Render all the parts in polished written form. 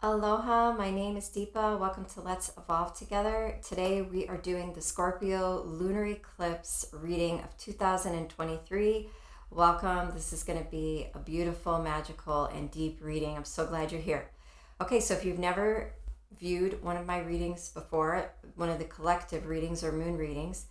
Aloha, my name is Deepa. Welcome to Let's Evolve Together. Today we are doing the Scorpio Lunar Eclipse reading of 2023. Welcome. This is going to be a beautiful, magical, and deep reading. I'm so glad you're here. Okay, so if you've never viewed one of my readings before, one of the collective readings or moon readings,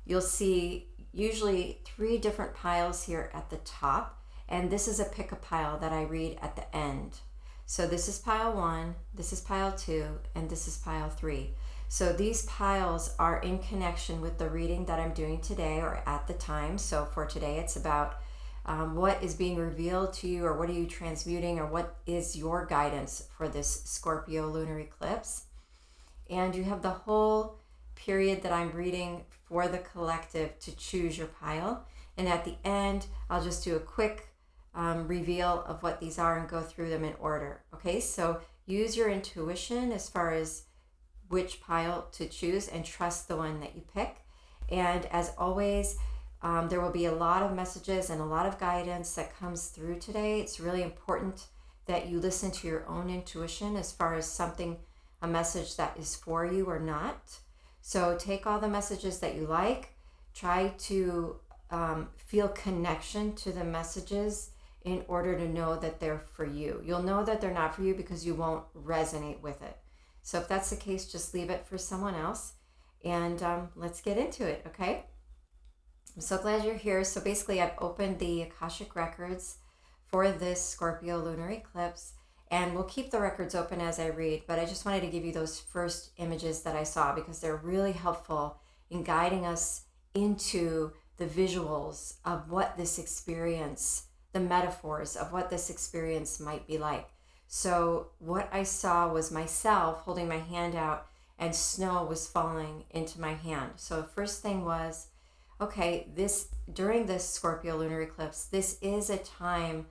you'll see usually 3 different piles here at the top, and this is a pick-a-pile that I read at the end. So this is pile 1, this is pile 2, and this is pile 3. So these piles are in connection with the reading that I'm doing today or at the time. So for today, it's about what is being revealed to you, or what are you transmuting, or what is your guidance for this Scorpio lunar eclipse. And you have the whole period that I'm reading for the collective to choose your pile. And at the end, I'll just do a quick reveal of what these are and go through them in order. Okay, so use your intuition as far as which pile to choose and trust the one that you pick. And as always, there will be a lot of messages and a lot of guidance that comes through today. It's really important that you listen to your own intuition as far as a message that is for you or not. So take all the messages that you like. Try to feel connection to the messages in order to know that they're for you. You'll know that they're not for you because you won't resonate with it. So if that's the case, just leave it for someone else, and let's get into it, okay? I'm so glad you're here. So basically, I've opened the Akashic records for this Scorpio lunar eclipse, and we'll keep the records open as I read, but I just wanted to give you those first images that I saw because they're really helpful in guiding us into the visuals of what this experience, the metaphors of what this experience might be like. So what I saw was myself holding my hand out and snow was falling into my hand. So the first thing was, okay, during this Scorpio lunar eclipse, this is a time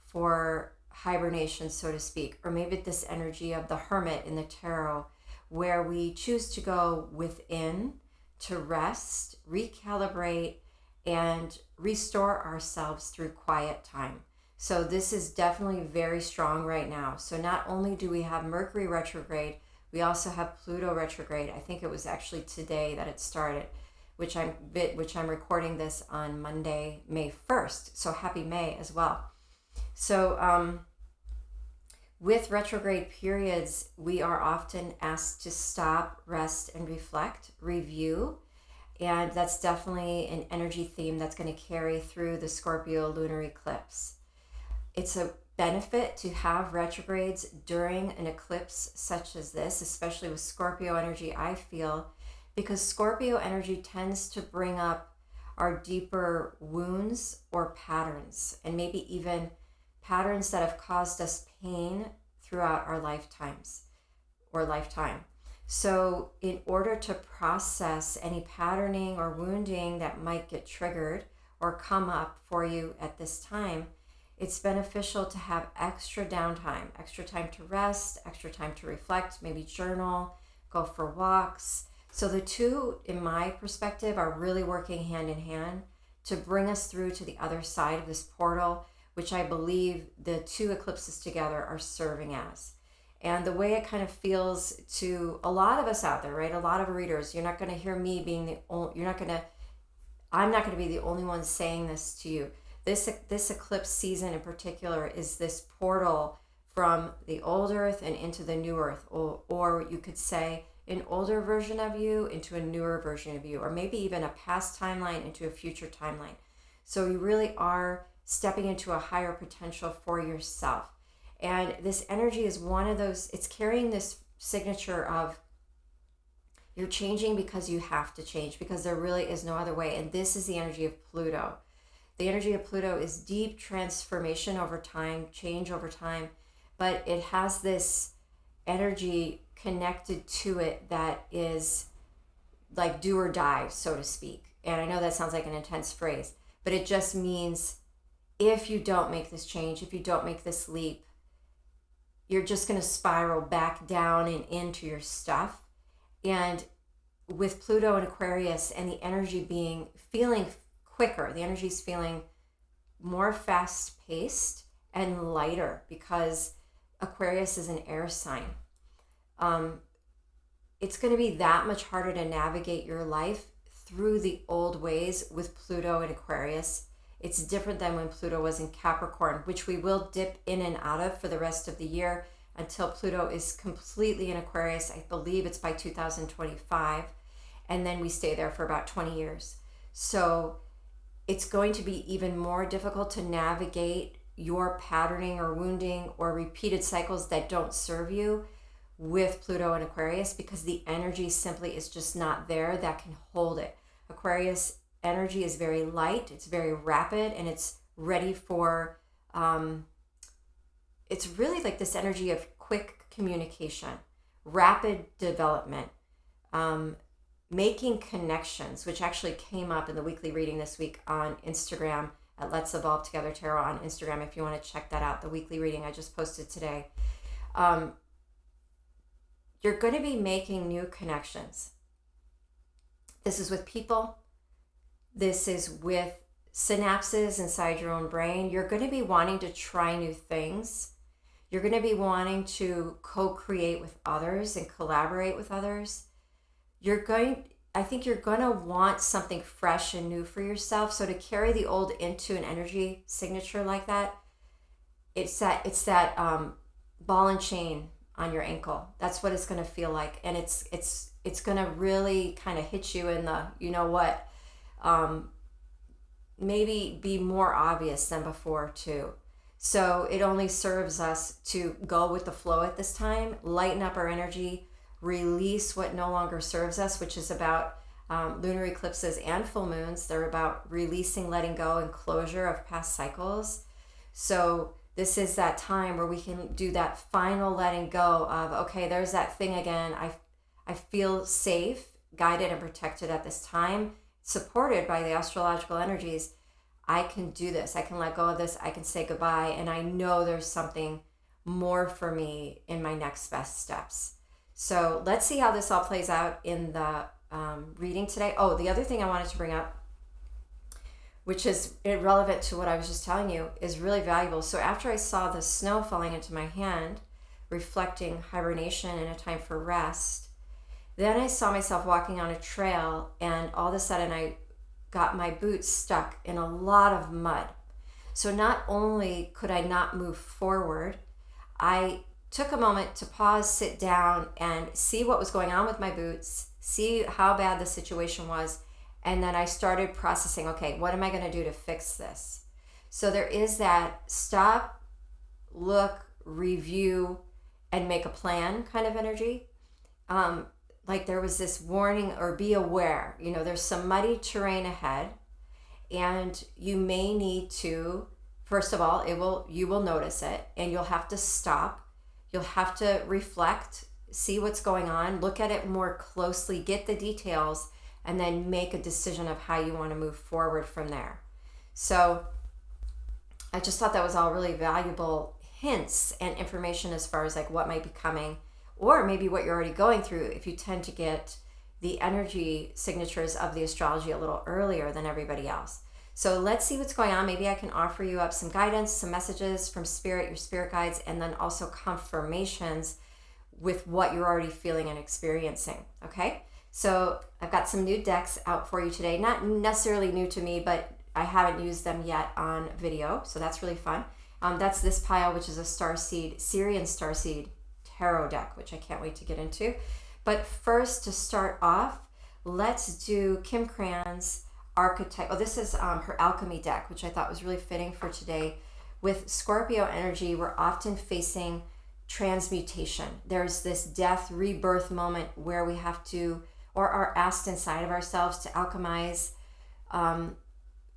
for hibernation, so to speak, or maybe this energy of the hermit in the tarot, where we choose to go within to rest, recalibrate, and restore ourselves through quiet time. So this is definitely very strong right now. So not only do we have Mercury retrograde, we also have Pluto retrograde. I think it was actually today that it started, which I'm recording this on Monday, May 1st. So happy May as well. So with retrograde periods, we are often asked to stop, rest, and reflect, review. And that's definitely an energy theme that's going to carry through the Scorpio lunar eclipse. It's a benefit to have retrogrades during an eclipse such as this, especially with Scorpio energy, I feel, because Scorpio energy tends to bring up our deeper wounds or patterns, and maybe even patterns that have caused us pain throughout our lifetimes or lifetime. So in order to process any patterning or wounding that might get triggered or come up for you at this time, it's beneficial to have extra downtime, extra time to rest, extra time to reflect, maybe journal, go for walks. So the two, in my perspective, are really working hand in hand to bring us through to the other side of this portal, which I believe the 2 eclipses together are serving as. And the way it kind of feels to a lot of us out there, right? A lot of readers, you're not going to hear me being I'm not going to be the only one saying this to you. This eclipse season in particular is this portal from the old earth and into the new earth, or you could say an older version of you into a newer version of you, or maybe even a past timeline into a future timeline. So you really are stepping into a higher potential for yourself. And this energy is one of those, it's carrying this signature of you're changing because you have to change, because there really is no other way. And this is the energy of Pluto. The energy of Pluto is deep transformation over time, change over time, but it has this energy connected to it that is like do or die, so to speak. And I know that sounds like an intense phrase, but it just means if you don't make this change, if you don't make this leap, you're just going to spiral back down and into your stuff. And with Pluto and Aquarius and the energy feeling quicker, the energy is feeling more fast paced and lighter because Aquarius is an air sign. It's going to be that much harder to navigate your life through the old ways with Pluto and Aquarius. It's different than when Pluto was in Capricorn, which we will dip in and out of for the rest of the year until Pluto is completely in Aquarius. I believe it's by 2025. And then we stay there for about 20 years. So it's going to be even more difficult to navigate your patterning or wounding or repeated cycles that don't serve you with Pluto and Aquarius, because the energy simply is just not there that can hold it. Aquarius energy is very light, it's very rapid, and it's ready for, it's really like this energy of quick communication, rapid development, making connections, which actually came up in the weekly reading this week on Instagram at Let's Evolve Together Tarot on Instagram. If you want to check that out, the weekly reading I just posted today. You're going to be making new connections. This is with people. This is with synapses inside your own brain. You're going to be wanting to try new things. You're going to be wanting to co-create with others and collaborate with others. I think you're going to want something fresh and new for yourself. So to carry the old into an energy signature like that, it's that ball and chain on your ankle. That's what it's going to feel like. And it's going to really kind of hit you in the, you know what, maybe be more obvious than before too. So it only serves us to go with the flow at this time, lighten up our energy, release what no longer serves us, which is about lunar eclipses and full moons. They're about releasing, letting go, and closure of past cycles. So this is that time where we can do that final letting go of, okay, there's that thing again. I feel safe, guided, and protected at this time, supported by the astrological energies. I can do this. I can let go of this. I can say goodbye. And I know there's something more for me in my next best steps. So let's see how this all plays out in the reading today. Oh, the other thing I wanted to bring up, which is irrelevant to what I was just telling you, is really valuable. So after I saw the snow falling into my hand, reflecting hibernation and a time for rest, then I saw myself walking on a trail, and all of a sudden I got my boots stuck in a lot of mud. So not only could I not move forward, I took a moment to pause, sit down, and see what was going on with my boots, see how bad the situation was. And then I started processing, okay, what am I going to do to fix this? So there is that stop, look, review, and make a plan kind of energy. Like there was this warning, or be aware, there's some muddy terrain ahead, and you may need to, first of all, you will notice it, and you'll have to stop. You'll have to reflect, see what's going on, look at it more closely, get the details, and then make a decision of how you want to move forward from there. So I just thought that was all really valuable hints and information as far as like what might be coming, or maybe what you're already going through if you tend to get the energy signatures of the astrology a little earlier than everybody else. So let's see what's going on. Maybe I can offer you up some guidance, some messages from spirit, your spirit guides, and then also confirmations with what you're already feeling and experiencing. Okay? So I've got some new decks out for you today. Not necessarily new to me, but I haven't used them yet on video. So that's really fun. That's this pile, which is a Syrian Starseed tarot deck, which I can't wait to get into. But first, to start off, let's do Kim Cran's archetype. Oh, this is her alchemy deck, which I thought was really fitting for today. With Scorpio energy, we're often facing transmutation. There's this death, rebirth moment where we have to, or are asked inside of ourselves to alchemize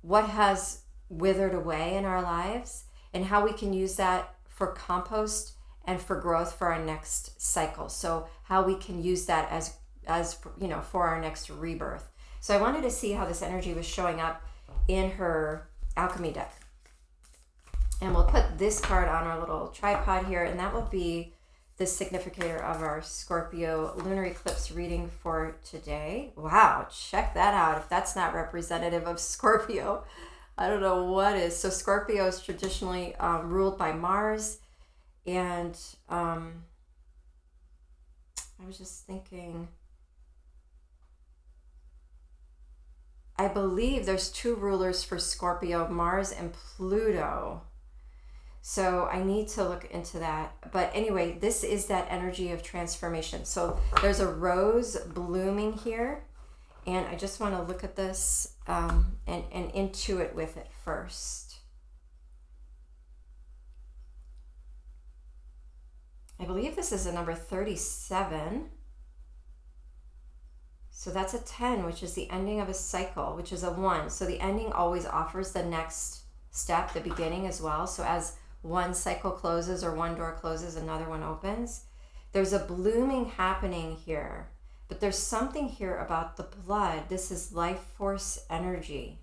what has withered away in our lives, and how we can use that for compost and for growth for our next cycle. So how we can use that as for our next rebirth. So I wanted to see how this energy was showing up in her alchemy deck. And we'll put this card on our little tripod here, and that will be the significator of our Scorpio Lunar Eclipse reading for today. Wow, check that out. If that's not representative of Scorpio, I don't know what is. So Scorpio is traditionally ruled by Mars. And I was just thinking, I believe there's two rulers for Scorpio, Mars and Pluto. So I need to look into that. But anyway, this is that energy of transformation. So there's a rose blooming here. And I just want to look at this and intuit with it first. I believe this is a number 37. So that's a 10, which is the ending of a cycle, which is a 1. So the ending always offers the next step, the beginning as well. So as one cycle closes or one door closes, another one opens. There's a blooming happening here, but there's something here about the blood. This is life force energy.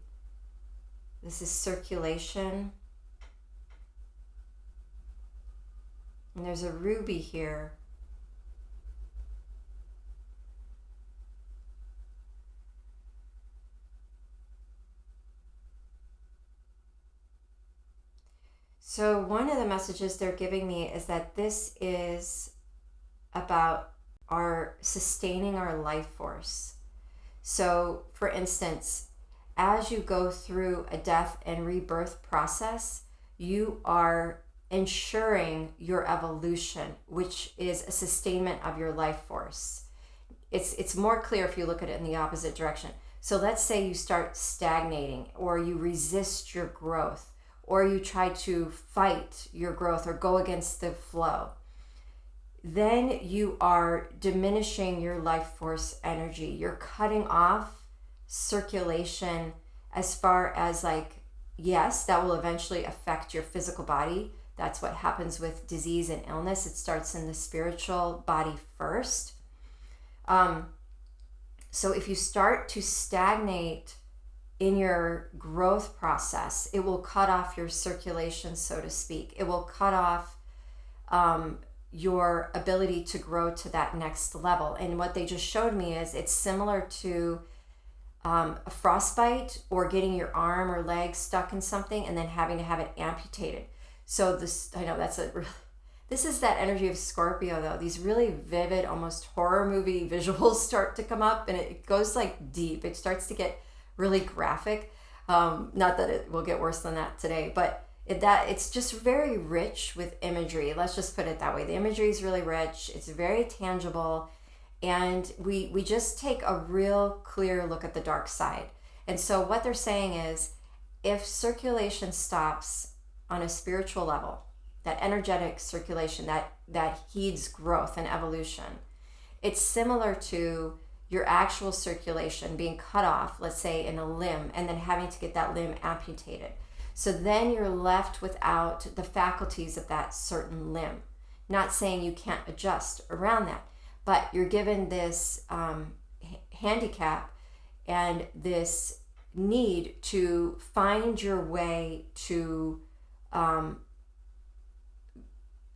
This is circulation. And there's a ruby here. So one of the messages they're giving me is that this is about our sustaining our life force. So for instance, as you go through a death and rebirth process, you are ensuring your evolution, which is a sustainment of your life force. It's more clear if you look at it in the opposite direction. So let's say you start stagnating, or you resist your growth, or you try to fight your growth or go against the flow. Then you are diminishing your life force energy. You're cutting off circulation as far as, like, yes, that will eventually affect your physical body. That's what happens with disease and illness. It starts in the spiritual body first. So if you start to stagnate in your growth process, it will cut off your circulation, so to speak. It will cut off your ability to grow to that next level. And what they just showed me is it's similar to a frostbite, or getting your arm or leg stuck in something and then having to have it amputated. So this, I know that's a really, this is that energy of Scorpio though. These really vivid, almost horror movie visuals start to come up, and it goes like deep. It starts to get really graphic. Not that it will get worse than that today, but it's just very rich with imagery. Let's just put it that way. The imagery is really rich. It's very tangible. And we just take a real clear look at the dark side. And so what they're saying is, if circulation stops on a spiritual level, that energetic circulation that heeds growth and evolution, it's similar to your actual circulation being cut off, let's say in a limb, and then having to get that limb amputated. So then you're left without the faculties of that certain limb. Not saying you can't adjust around that, but you're given this handicap and this need to find your way to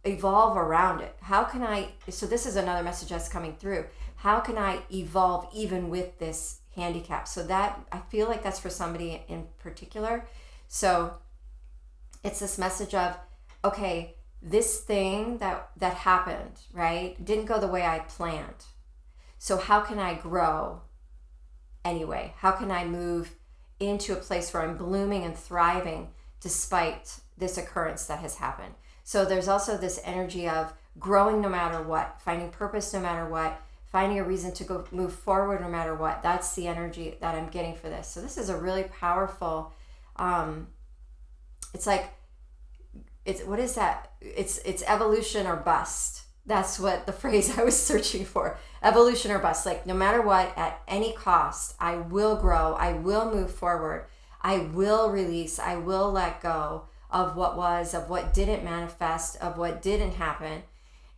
evolve around it. How can I, so this is another message that's coming through. How can I evolve even with this handicap? So that, I feel like that's for somebody in particular. So it's this message of, okay, this thing that happened, right, didn't go the way I planned. So how can I grow anyway? How can I move into a place where I'm blooming and thriving despite this occurrence that has happened? So there's also this energy of growing no matter what, finding purpose no matter what, finding a reason to go move forward no matter what. That's the energy that I'm getting for this. So this is a really powerful, it's like, what is that? It's evolution or bust. That's what the phrase I was searching for. Evolution or bust. Like, no matter what, at any cost, I will grow. I will move forward. I will release. I will let go of what was, of what didn't manifest, of what didn't happen,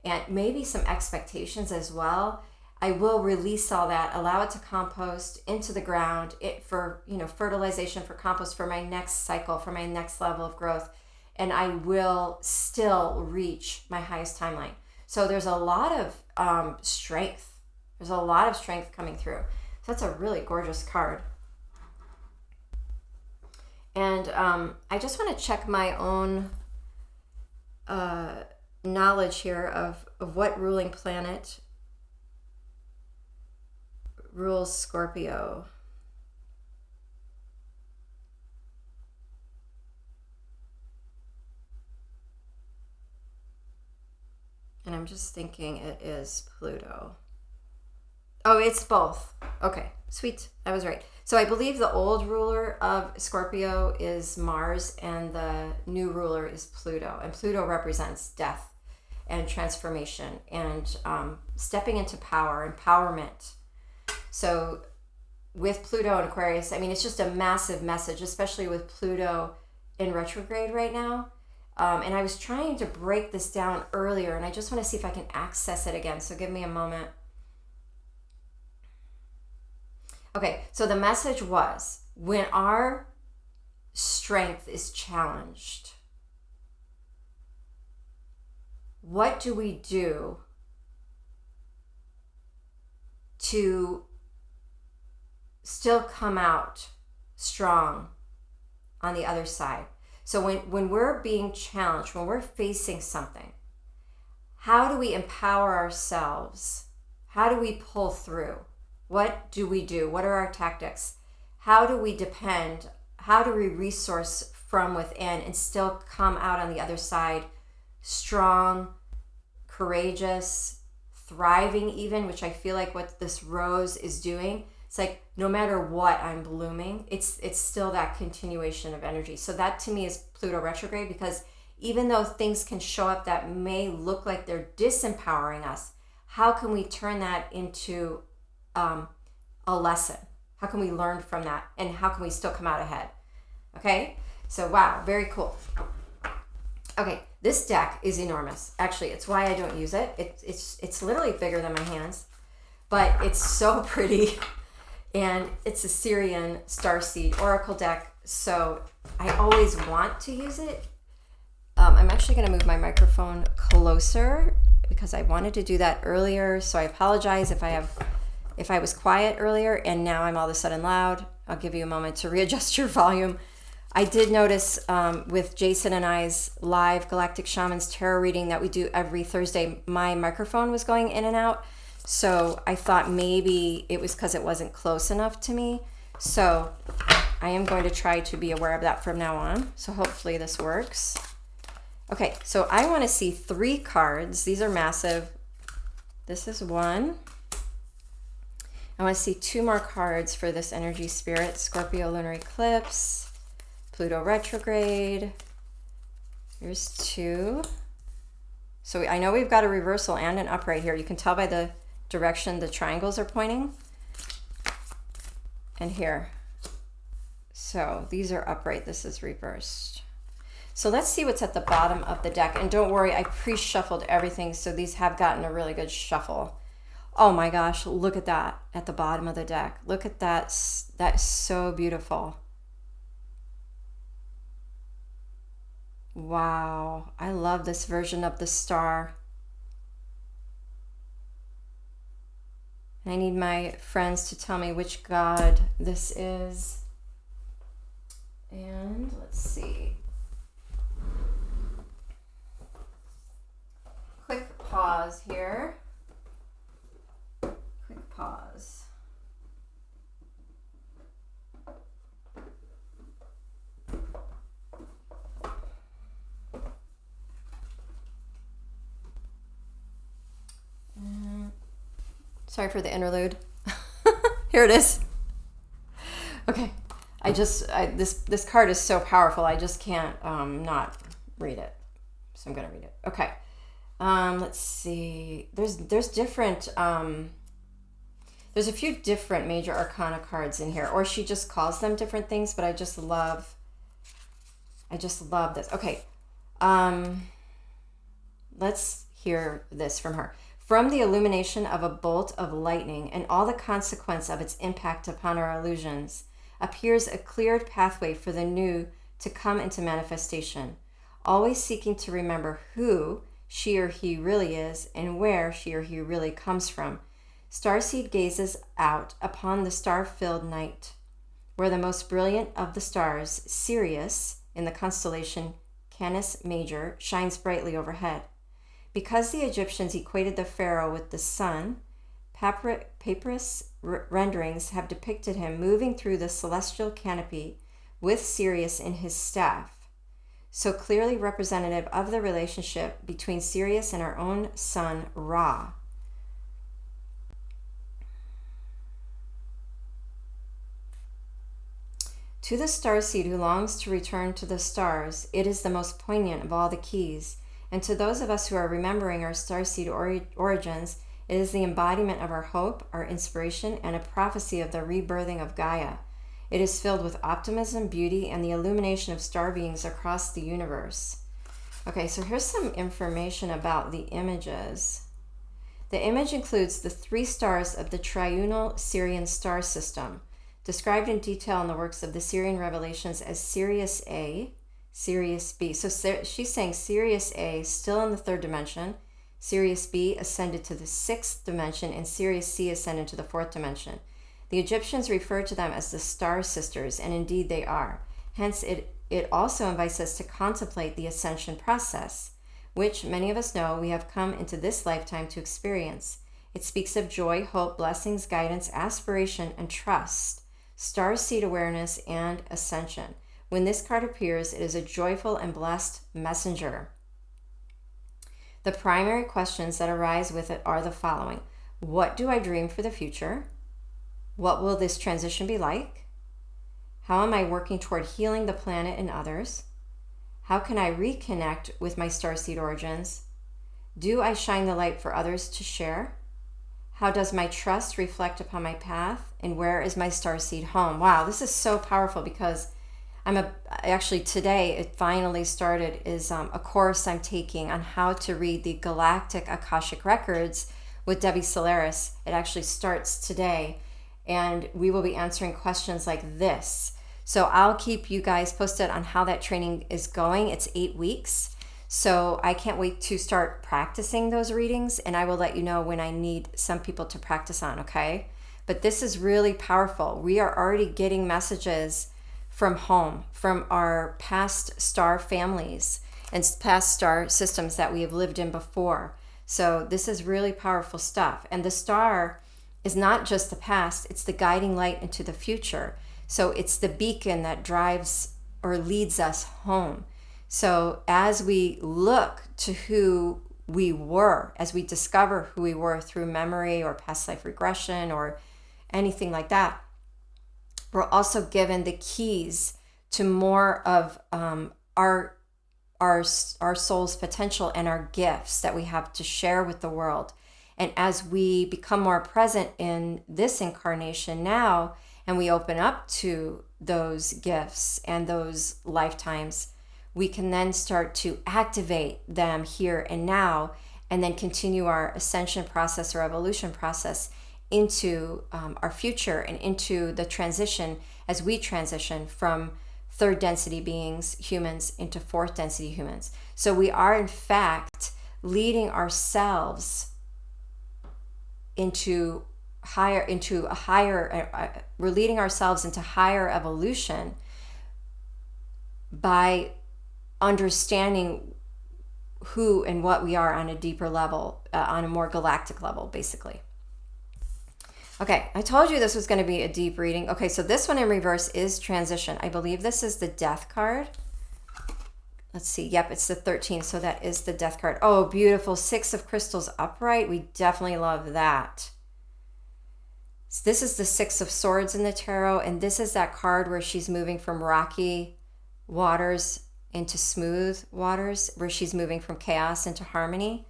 and maybe some expectations as well. I will release all that, allow it to compost into the ground, for fertilization, for compost, for my next cycle, for my next level of growth. And I will still reach my highest timeline. So there's a lot of strength. There's a lot of strength coming through. So that's a really gorgeous card. And I just want to check my own knowledge here of what ruling planet rules Scorpio. And I'm just thinking it is Pluto. Oh, it's both. Okay, sweet. I was right. So I believe the old ruler of Scorpio is Mars and the new ruler is Pluto. And Pluto represents death and transformation and stepping into power, empowerment. So with Pluto and Aquarius, I mean, it's just a massive message, especially with Pluto in retrograde right now. And I was trying to break this down earlier, and I just want to see if I can access it again. So give me a moment. Okay, so the message was, when our strength is challenged, what do we do to still come out strong on the other side? So when we're being challenged, when we're facing something, how do we empower ourselves? How do we pull through? What do we do? What are our tactics? How do we depend? How do we resource from within and still come out on the other side strong, courageous, thriving even, which I feel like what this rose is doing. It's like no matter what I'm blooming, it's still that continuation of energy. So that to me is Pluto retrograde, because even though things can show up that may look like they're disempowering us, how can we turn that into a lesson? How can we learn from that? And how can we still come out ahead? Okay, so wow, very cool. Okay, this deck is enormous. Actually, it's why I don't use it. It's literally bigger than my hands, but it's so pretty. And it's a Syrian starseed oracle deck, so I always want to use it. I'm actually going to move my microphone closer because I wanted to do that earlier, so I apologize if I was quiet earlier and now I'm all of a sudden loud. I'll give you a moment to readjust your volume. I did notice with Jason and I's live Galactic Shamans Tarot reading that we do every Thursday, my microphone was going in and out. So I thought maybe it was because it wasn't close enough to me. So I am going to try to be aware of that from now on. So hopefully this works. Okay, so I want to see 3 cards. These are massive. This is 1. I want to see 2 more cards for this energy spirit. Scorpio Lunar Eclipse, Pluto retrograde. Here's 2. So I know we've got a reversal and an upright here. You can tell by the direction the triangles are pointing. And here. So these are upright. This is reversed. So let's see what's at the bottom of the deck. And don't worry, I pre-shuffled everything, so these have gotten a really good shuffle. Oh my gosh, look at that at the bottom of the deck. Look at that. That is so beautiful. Wow, I love this version of the star. I need my friends to tell me which god this is. And let's see. Quick pause here. Quick pause. Sorry for the interlude. Here it is. Okay, this card is so powerful. I just can't not read it, so I'm gonna read it. Okay, let's see. There's different. There's a few different major arcana cards in here, or she just calls them different things. But I just love this. Okay, let's hear this from her. From the illumination of a bolt of lightning and all the consequence of its impact upon our illusions, appears a cleared pathway for the new to come into manifestation, always seeking to remember who she or he really is and where she or he really comes from. Starseed gazes out upon the star-filled night, where the most brilliant of the stars, Sirius, in the constellation Canis Major, shines brightly overhead. Because the Egyptians equated the pharaoh with the sun, papyrus renderings have depicted him moving through the celestial canopy with Sirius in his staff, so clearly representative of the relationship between Sirius and our own sun, Ra. To the starseed who longs to return to the stars, it is the most poignant of all the keys. And to those of us who are remembering our starseed origins, it is the embodiment of our hope, our inspiration, and a prophecy of the rebirthing of Gaia. It is filled with optimism, beauty, and the illumination of star beings across the universe. Okay, so here's some information about the images. The image includes the 3 stars of the triunal Sirian star system, described in detail in the works of the Sirian revelations as Sirius A, Sirius B. So she's saying Sirius A still in the 3rd dimension, Sirius B ascended to the 6th dimension, and Sirius C ascended to the 4th dimension. The Egyptians referred to them as the star sisters, and indeed they are. Hence, it also invites us to contemplate the ascension process, which many of us know we have come into this lifetime to experience. It speaks of joy, hope, blessings, guidance, aspiration, and trust, starseed awareness, and ascension. When this card appears, it is a joyful and blessed messenger. The primary questions that arise with it are the following. What do I dream for the future? What will this transition be like? How am I working toward healing the planet and others? How can I reconnect with my starseed origins? Do I shine the light for others to share? How does my trust reflect upon my path? And where is my starseed home? Wow, this is so powerful because actually today it finally started is a course I'm taking on how to read the Galactic Akashic Records with Debbie Solaris. It actually starts today, and we will be answering questions like this. So I'll keep you guys posted on how that training is going. It's 8 weeks. So I can't wait to start practicing those readings, and I will let you know when I need some people to practice on, okay? But this is really powerful. We are already getting messages from home, from our past star families and past star systems that we have lived in before. So this is really powerful stuff. And the star is not just the past, it's the guiding light into the future. So it's the beacon that drives or leads us home. So as we look to who we were, as we discover who we were through memory or past life regression or anything like that, we're also given the keys to more of our soul's potential and our gifts that we have to share with the world. And as we become more present in this incarnation now, and we open up to those gifts and those lifetimes, we can then start to activate them here and now, and then continue our ascension process or evolution process into our future and into the transition as we transition from 3rd density beings, humans, into 4th density humans. So we are in fact leading ourselves into higher evolution by understanding who and what we are on a deeper level, on a more galactic level, basically. Okay, I told you this was going to be a deep reading. Okay, so this one in reverse is transition. I believe this is the death card. Let's see. Yep, it's the 13th, so that is the death card. Oh, beautiful. 6 of crystals upright. We definitely love that. So this is the 6 of swords in the tarot, and this is that card where she's moving from rocky waters into smooth waters, where she's moving from chaos into harmony.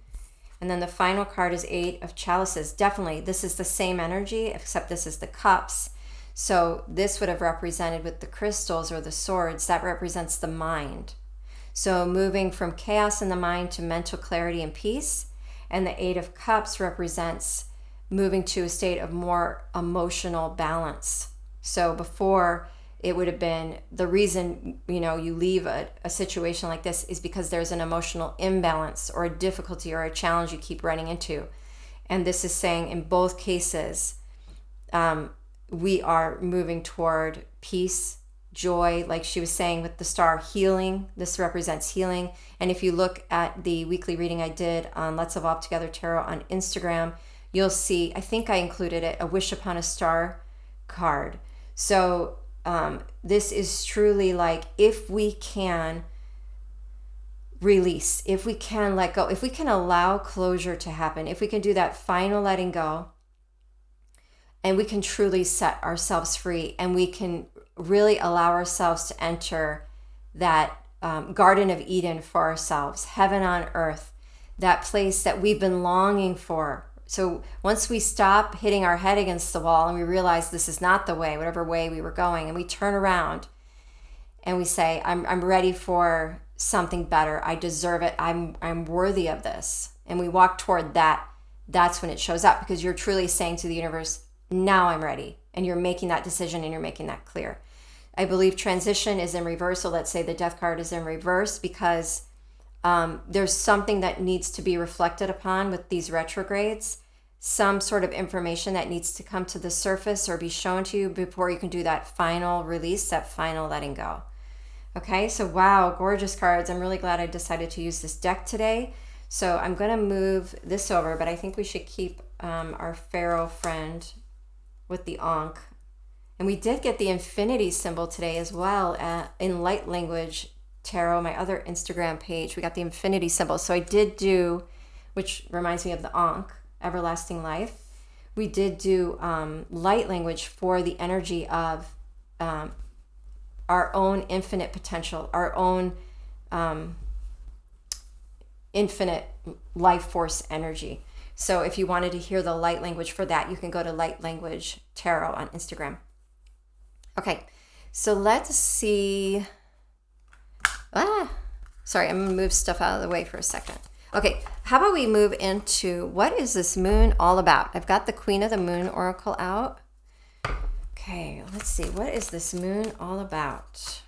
And then the final card is 8 of chalices. Definitely, this is the same energy, except this is the cups. So this would have represented with the crystals or the swords, that represents the mind. So moving from chaos in the mind to mental clarity and peace. And the 8 of cups represents moving to a state of more emotional balance. So before, it would have been the reason, you leave a situation like this is because there's an emotional imbalance or a difficulty or a challenge you keep running into. And this is saying in both cases, we are moving toward peace, joy, like she was saying with the star, healing. This represents healing. And if you look at the weekly reading I did on Let's Evolve Together Tarot on Instagram, you'll see, I think I included it, a Wish Upon a Star card. So this is truly like, if we can release, if we can let go, if we can allow closure to happen, if we can do that final letting go, and we can truly set ourselves free, and we can really allow ourselves to enter that Garden of Eden for ourselves, heaven on earth, that place that we've been longing for. So once we stop hitting our head against the wall and we realize this is not the way, whatever way we were going, and we turn around and we say, I'm ready for something better. I deserve it. I'm worthy of this. And we walk toward that. That's when it shows up, because you're truly saying to the universe, now I'm ready. And you're making that decision and you're making that clear. I believe transition is in reverse. So let's say the death card is in reverse, because there's something that needs to be reflected upon with these retrogrades, some sort of information that needs to come to the surface or be shown to you before you can do that final release, that final letting go. Okay, so wow, gorgeous cards. I'm really glad I decided to use this deck today. So I'm going to move this over, but I think we should keep our Pharaoh friend with the Ankh. And we did get the infinity symbol today as well in Light Language Tarot, my other Instagram page. We got the infinity symbol. So I did do, which reminds me of the Ankh, everlasting life. We did do light language for the energy of our own infinite potential, our own infinite life force energy. So if you wanted to hear the light language for that, you can go to Light Language Tarot on Instagram. Okay, so let's see. Sorry, I'm gonna move stuff out of the way for a second. Okay, how about we move into, what is this moon all about? I've got the Queen of the Moon Oracle out. Okay, let's see, what is this moon all about?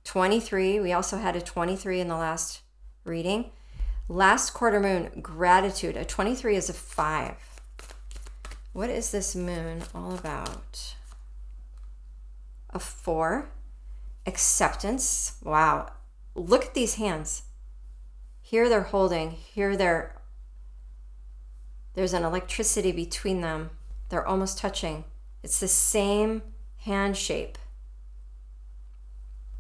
23, we also had a 23 in the last reading. Last quarter moon, gratitude. A 23 is a 5. What is this moon all about? A 4. Acceptance. Wow. Look at these hands. Here they're holding. Here there's an electricity between them. They're almost touching. It's the same hand shape.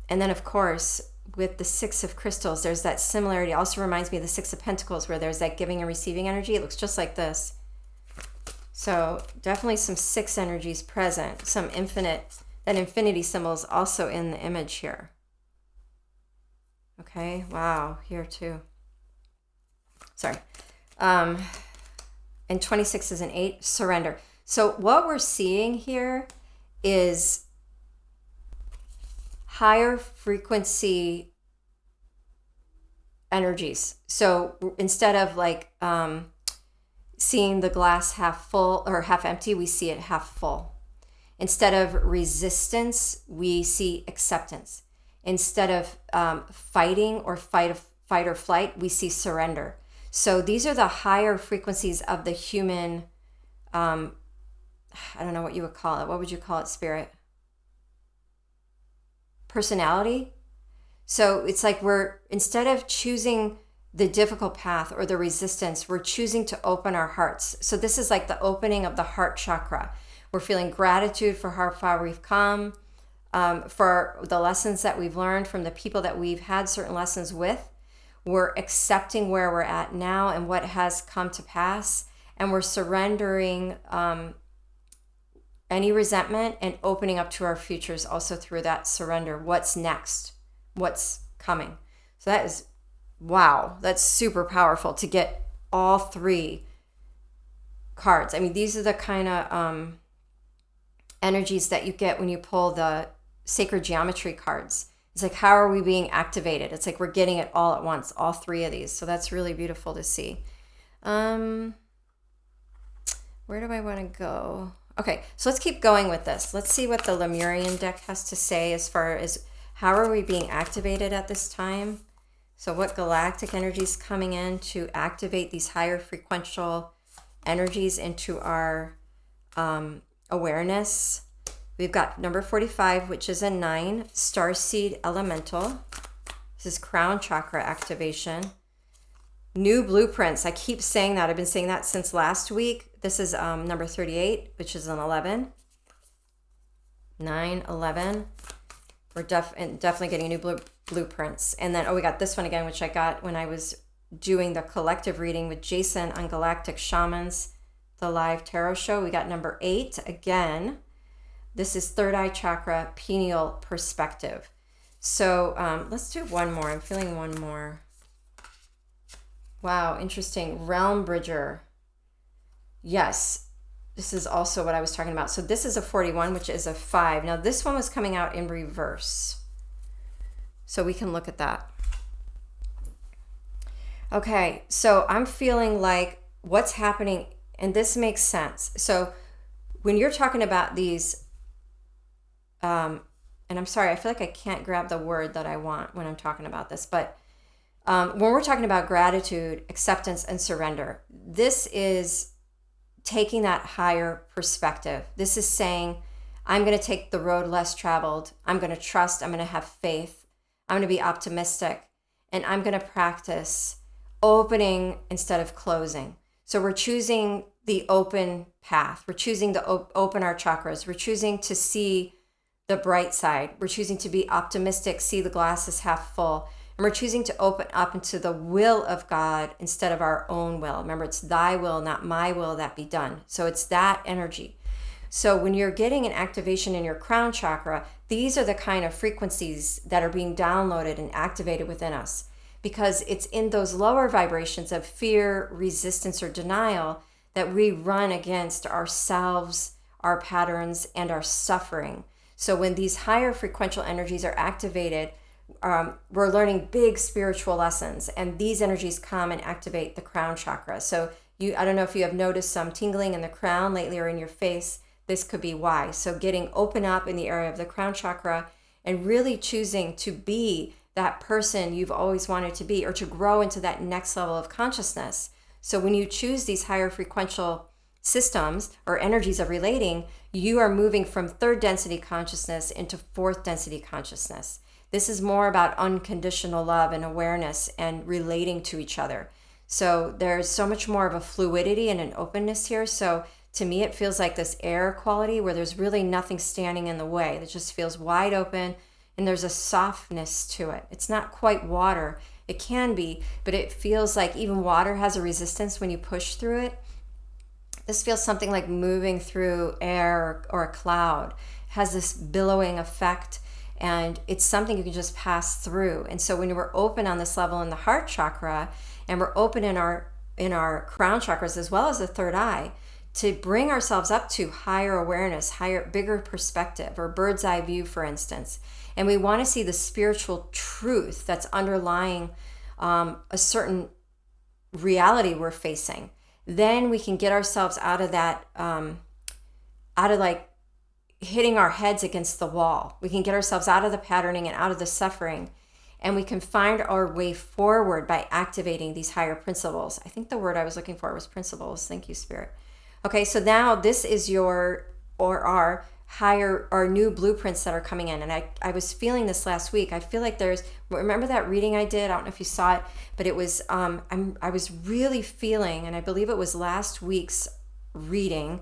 And then, of course, with the Six of Crystals, there's that similarity. It also reminds me of the Six of Pentacles, where there's that giving and receiving energy. It looks just like this. So definitely some 6 energies present, some infinite, that infinity symbol is also in the image here. Okay, wow, here too. Sorry. And 26 is an 8, surrender. So what we're seeing here is higher frequency energies. So instead of like seeing the glass half full or half empty, we see it half full. Instead of resistance, we see acceptance. Instead of fighting or fight or flight, we see surrender. So these are the higher frequencies of the human, I don't know what you would call it. What would you call it, spirit? Personality. So it's like we're, instead of choosing the difficult path or the resistance, we're choosing to open our hearts. So this is like the opening of the heart chakra. We're feeling gratitude for how far we've come, for the lessons that we've learned from the people that we've had certain lessons with. We're accepting where we're at now and what has come to pass. And we're surrendering any resentment and opening up to our futures also through that surrender. What's next? What's coming? So that is, wow, that's super powerful to get all 3 cards. I mean, these are the kind of energies that you get when you pull the sacred geometry cards. It's like, how are we being activated? It's like we're getting it all at once, all 3 of these. So that's really beautiful to see. Where do I want to go? Okay, so let's keep going with this. Let's see what the Lemurian deck has to say as far as how are we being activated at this time. So what galactic energy is coming in to activate these higher frequential energies into our awareness, We've got number 45, which is a 9, starseed elemental. This is crown chakra activation. New blueprints. I keep saying that. I've been saying that since last week. This is number 38, which is an 11. 9, 11. We're definitely getting new blueprints. And then, we got this one again, which I got when I was doing the collective reading with Jason on Galactic Shamans, the live tarot show. We got number 8 again. This is third eye chakra, pineal perspective. So let's do one more. I'm feeling one more. Wow, interesting. Realm Bridger. Yes, this is also what I was talking about. So this is a 41, which is a 5. Now this one was coming out in reverse. So we can look at that. Okay, so I'm feeling like what's happening, and this makes sense. So when you're talking about these, and I'm sorry, I feel like I can't grab the word that I want when I'm talking about this, but when we're talking about gratitude, acceptance, and surrender, this is taking that higher perspective. This is saying, I'm going to take the road less traveled. I'm going to trust. I'm going to have faith. I'm going to be optimistic. And I'm going to practice opening instead of closing. So we're choosing the open path. We're choosing to open our chakras. We're choosing to see the bright side. We're choosing to be optimistic, see the glass is half full. And we're choosing to open up into the will of God instead of our own will. Remember, it's thy will, not my will, that be done. So it's that energy. So when you're getting an activation in your crown chakra, these are the kind of frequencies that are being downloaded and activated within us, because it's in those lower vibrations of fear, resistance, or denial that we run against ourselves, our patterns, and our suffering. So when these higher frequential energies are activated, we're learning big spiritual lessons, and these energies come and activate the crown chakra. So I don't know if you have noticed some tingling in the crown lately or in your face. This could be why. So getting open up in the area of the crown chakra and really choosing to be that person you've always wanted to be, or to grow into that next level of consciousness. So when you choose these higher frequential systems or energies of relating, you are moving from third density consciousness into fourth density consciousness. This is more about unconditional love and awareness and relating to each other. So there's so much more of a fluidity and an openness here. So to me, it feels like this air quality where there's really nothing standing in the way. It just feels wide open, and there's a softness to it. It's not quite water. It can be, but it feels like even water has a resistance when you push through it. This feels something like moving through air or a cloud. It has this billowing effect, and it's something you can just pass through. And so when we're open on this level in the heart chakra, and we're open in our crown chakras as well as the third eye, to bring ourselves up to higher awareness, bigger perspective, or bird's eye view, for instance. And we want to see the spiritual truth that's underlying a certain reality we're facing. Then we can get ourselves out of that, out of like hitting our heads against the wall. We can get ourselves out of the patterning and out of the suffering, and we can find our way forward by activating these higher principles. I think the word I was looking for was principles. Thank you, Spirit. Okay, so now this is our new blueprints that are coming in. And I was feeling this last week. I feel like remember that reading I did? I don't know if you saw it, but it was, I was really feeling, and I believe it was last week's reading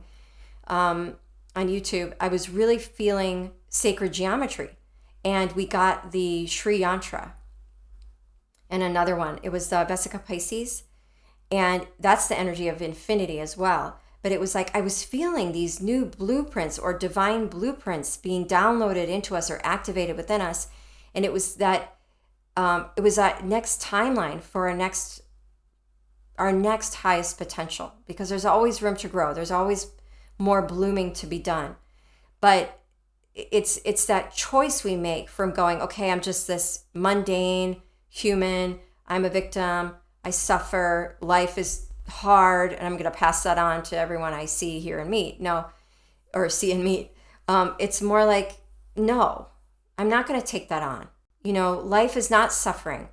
on YouTube, I was really feeling sacred geometry. And we got the Sri Yantra and another one. It was the Vesica Pisces. And that's the energy of infinity as well. But it was like I was feeling these new blueprints or divine blueprints being downloaded into us or activated within us. And it was that next timeline for our next highest potential, because there's always room to grow. There's always more blooming to be done. But it's that choice we make from going, okay, I'm just this mundane human. I'm a victim. I suffer. Life is hard, and I'm going to pass that on to everyone I see, hear, and meet. No, or see and meet. It's more like, no, I'm not going to take that on. Life is not suffering.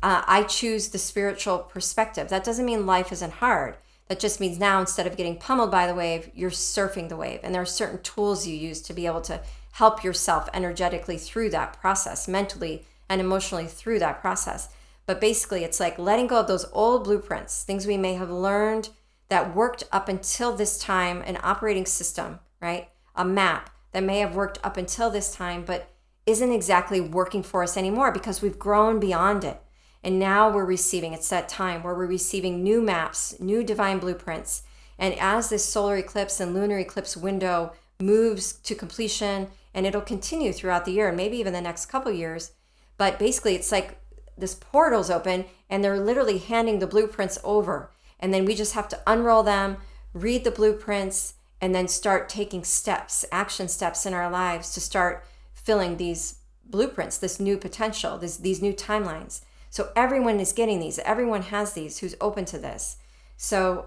I choose the spiritual perspective. That doesn't mean life isn't hard. That just means now, instead of getting pummeled by the wave, you're surfing the wave. And there are certain tools you use to be able to help yourself energetically through that process, mentally and emotionally through that process. But basically, it's like letting go of those old blueprints, things we may have learned that worked up until this time, an operating system, right? A map that may have worked up until this time, but isn't exactly working for us anymore because we've grown beyond it. And now we're receiving, it's that time where we're receiving new maps, new divine blueprints. And as this solar eclipse and lunar eclipse window moves to completion, and it'll continue throughout the year and maybe even the next couple years, but basically it's like this portal's open and they're literally handing the blueprints over. And then we just have to unroll them, read the blueprints, and then start taking steps, action steps in our lives to start filling these blueprints, this new potential, these new timelines. So everyone is getting these. Everyone has these who's open to this. So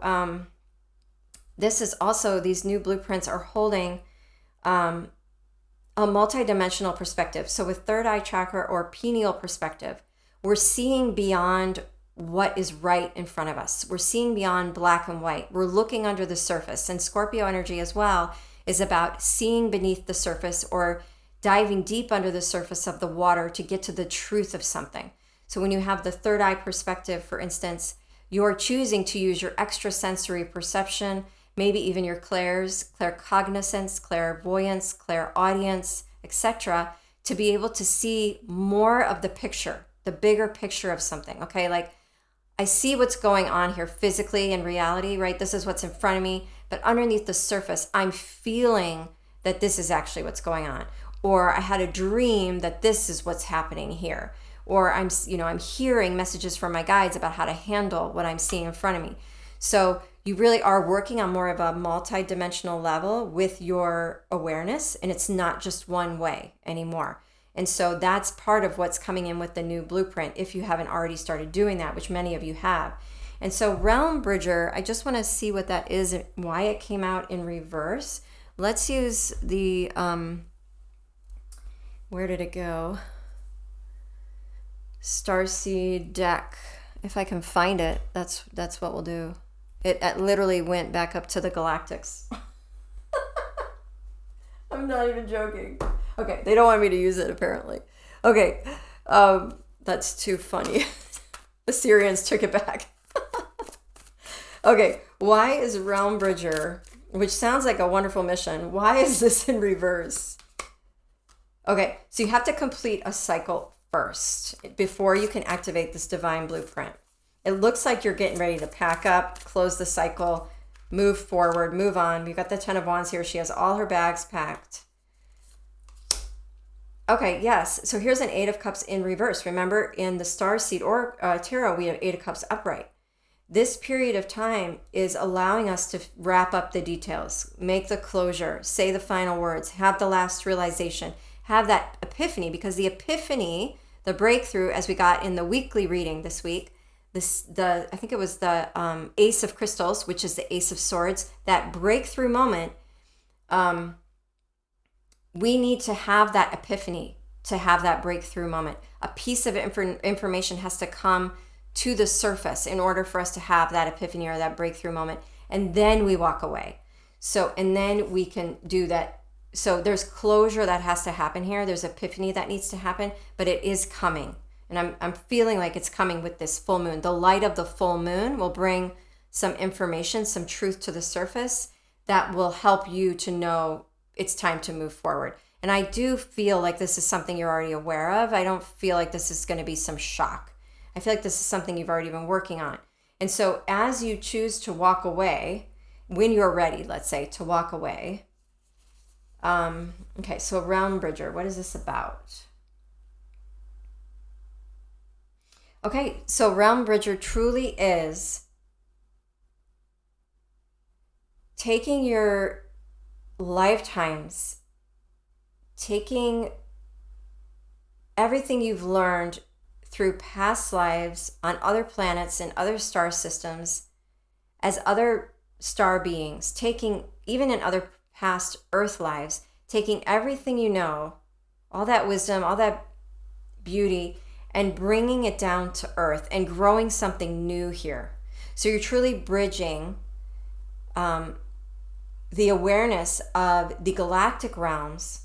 this is also, these new blueprints are holding a multidimensional perspective. So with third eye chakra or pineal perspective, we're seeing beyond what is right in front of us. We're seeing beyond black and white. We're looking under the surface. And Scorpio energy as well is about seeing beneath the surface or diving deep under the surface of the water to get to the truth of something. So when you have the third eye perspective, for instance, you're choosing to use your extrasensory perception, maybe even your claircognizance, clairvoyance, clairaudience, etc., to be able to see more of the picture, the bigger picture of something. Okay, like I see what's going on here physically in reality, right? This is what's in front of me, but underneath the surface, I'm feeling that this is actually what's going on. Or I had a dream that this is what's happening here. Or I'm hearing messages from my guides about how to handle what I'm seeing in front of me. So you really are working on more of a multi-dimensional level with your awareness, and it's not just one way anymore. And so that's part of what's coming in with the new blueprint, if you haven't already started doing that, which many of you have. And so Realm Bridger, I just want to see what that is and why it came out in reverse. Let's use the, where did it go? Starseed deck. If I can find it, that's what we'll do. It literally went back up to the Galactics. I'm not even joking. Okay, they don't want me to use it apparently. Okay, that's too funny. The Syrians took it back. Okay, why is Realm Bridger, which sounds like a wonderful mission, why is this in reverse? Okay, so you have to complete a cycle first before you can activate this divine blueprint. It looks like you're getting ready to pack up, close the cycle, move forward, move on. We've got the 10 of Wands here. She has all her bags packed. Okay, yes. So here's an 8 of Cups in reverse. Remember, in the Starseed or Tarot, we have 8 of Cups upright. This period of time is allowing us to wrap up the details, make the closure, say the final words, have the last realization, have that epiphany, because the epiphany, the breakthrough, as we got in the weekly reading this week, I think it was the Ace of Crystals, which is the Ace of Swords, that breakthrough moment, we need to have that epiphany to have that breakthrough moment. A piece of information has to come to the surface in order for us to have that epiphany or that breakthrough moment. And then we walk away. So, and then we can do that. So there's closure that has to happen here. There's epiphany that needs to happen, but it is coming. And I'm feeling like it's coming with this full moon. The light of the full moon will bring some information, some truth to the surface that will help you to know it's time to move forward. And I do feel like this is something you're already aware of. I don't feel like this is going to be some shock. I feel like this is something you've already been working on. And so as you choose to walk away, when you're ready, let's say, to walk away. Okay, so Realm Bridger, what is this about? Okay, so Realm Bridger truly is taking your lifetimes, taking everything you've learned through past lives on other planets and other star systems as other star beings, taking even in other past Earth lives, taking everything you know, all that wisdom, all that beauty, and bringing it down to Earth and growing something new here. So you're truly bridging the awareness of the galactic realms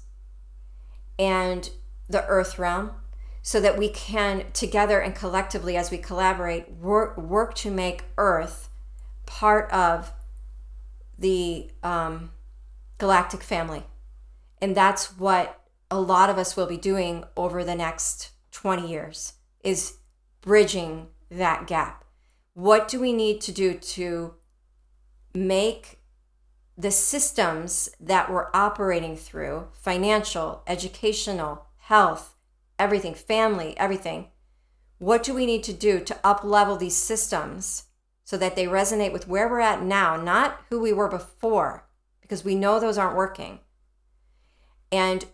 and the earth realm, so that we can together and collectively, as we collaborate, work to make earth part of the galactic family. And that's what a lot of us will be doing over the next 20 years, is bridging that gap. What do we need to do to make the systems that we're operating through, financial, educational, health, everything, family, everything, what do we need to do to up-level these systems so that they resonate with where we're at now, not who we were before, because we know those aren't working. And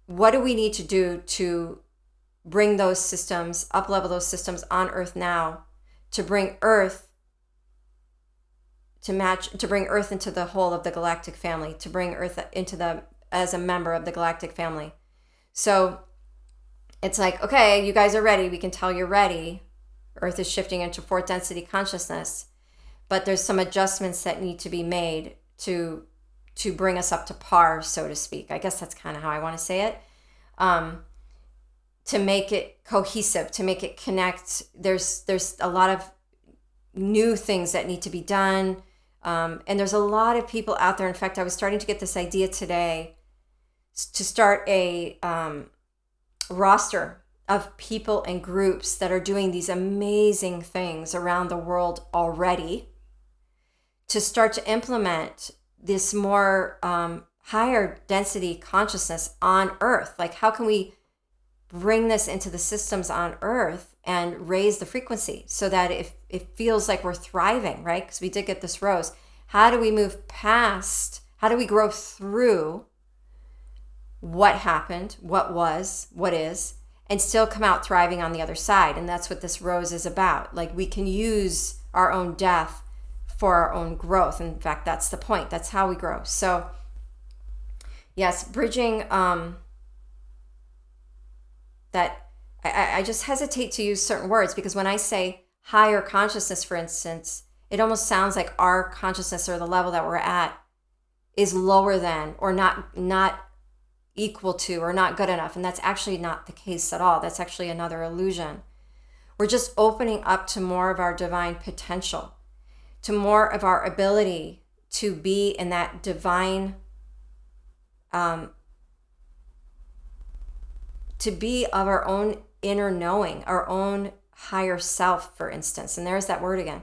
what do we need to do to bring those systems, up-level those systems on Earth now, to bring Earth to bring Earth into the whole of the galactic family, to bring Earth into as a member of the galactic family. So it's like, okay, you guys are ready. We can tell you're ready. Earth is shifting into fourth density consciousness, but there's some adjustments that need to be made to bring us up to par, so to speak. I guess that's kind of how I want to say it. To make it cohesive, to make it connect. There's a lot of new things that need to be done. And there's a lot of people out there. In fact, I was starting to get this idea today to start a roster of people and groups that are doing these amazing things around the world already, to start to implement this more higher density consciousness on Earth. Like, how can we bring this into the systems on Earth and raise the frequency so that it feels like we're thriving, right? Because we did get this rose. How do we move past, how do we grow through what happened, what was, what is, and still come out thriving on the other side? And that's what this rose is about. Like, we can use our own death for our own growth. In fact, that's the point. That's how we grow. So yes, bridging that, I just hesitate to use certain words, because when I say higher consciousness, for instance, it almost sounds like our consciousness, or the level that we're at, is lower than, or not equal to, or not good enough. And that's actually not the case at all. That's actually another illusion. We're just opening up to more of our divine potential, to more of our ability to be in that divine, to be of our own inner knowing, our own higher self, for instance. And there's that word again.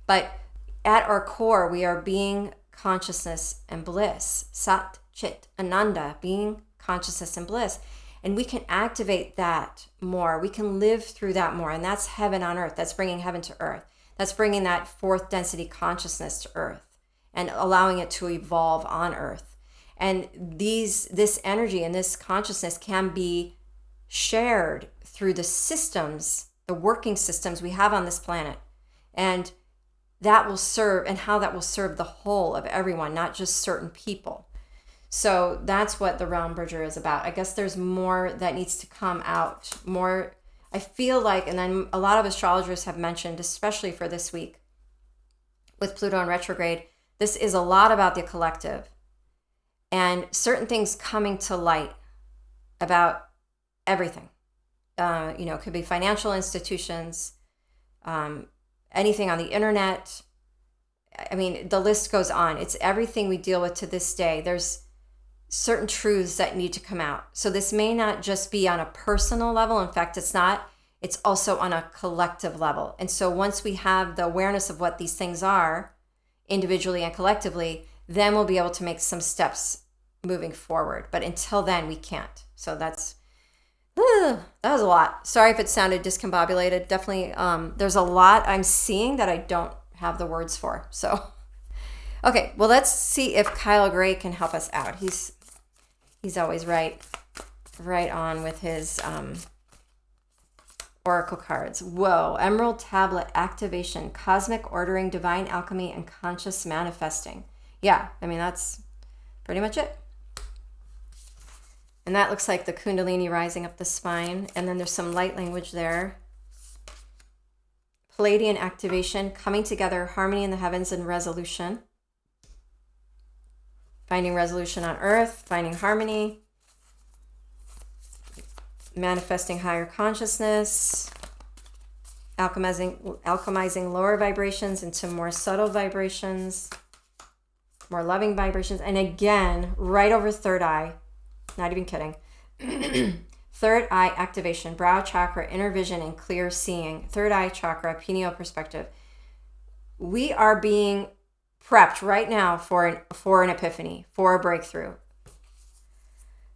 But at our core, we are being, consciousness, and bliss. Sat, Chit, Ananda, being, consciousness, and bliss. And we can activate that more. We can live through that more. And that's heaven on earth. That's bringing heaven to earth. That's bringing that fourth density consciousness to earth and allowing it to evolve on earth. And this energy and this consciousness can be shared through the systems, the working systems we have on this planet. And that will serve, and how that will serve the whole of everyone, not just certain people. So that's what the Realm Bridger is about. I guess there's more that needs to come out. More, I feel like, and then a lot of astrologers have mentioned, especially for this week with Pluto in retrograde, this is a lot about the collective and certain things coming to light about everything. It could be financial institutions, anything on the internet. I mean, the list goes on. It's everything we deal with to this day. There's certain truths that need to come out. So this may not just be on a personal level. In fact, it's not. It's also on a collective level. And so once we have the awareness of what these things are, individually and collectively, then we'll be able to make some steps moving forward. But until then, we can't. So that was a lot. Sorry if it sounded discombobulated. Definitely, there's a lot I'm seeing that I don't have the words for. So, okay, well, let's see if Kyle Gray can help us out. He's always right on with his oracle cards. Whoa, Emerald Tablet Activation, Cosmic Ordering, Divine Alchemy, and Conscious Manifesting. Yeah, I mean, that's pretty much it. And that looks like the Kundalini rising up the spine. And then there's some light language there. Palladian activation, coming together, harmony in the heavens, and resolution. Finding resolution on earth, finding harmony, manifesting higher consciousness, alchemizing lower vibrations into more subtle vibrations, more loving vibrations. And again, right over third eye, not even kidding. Third eye activation, brow chakra, inner vision, and clear seeing. Third eye chakra, pineal perspective. We are being prepped right now for an epiphany, for a breakthrough.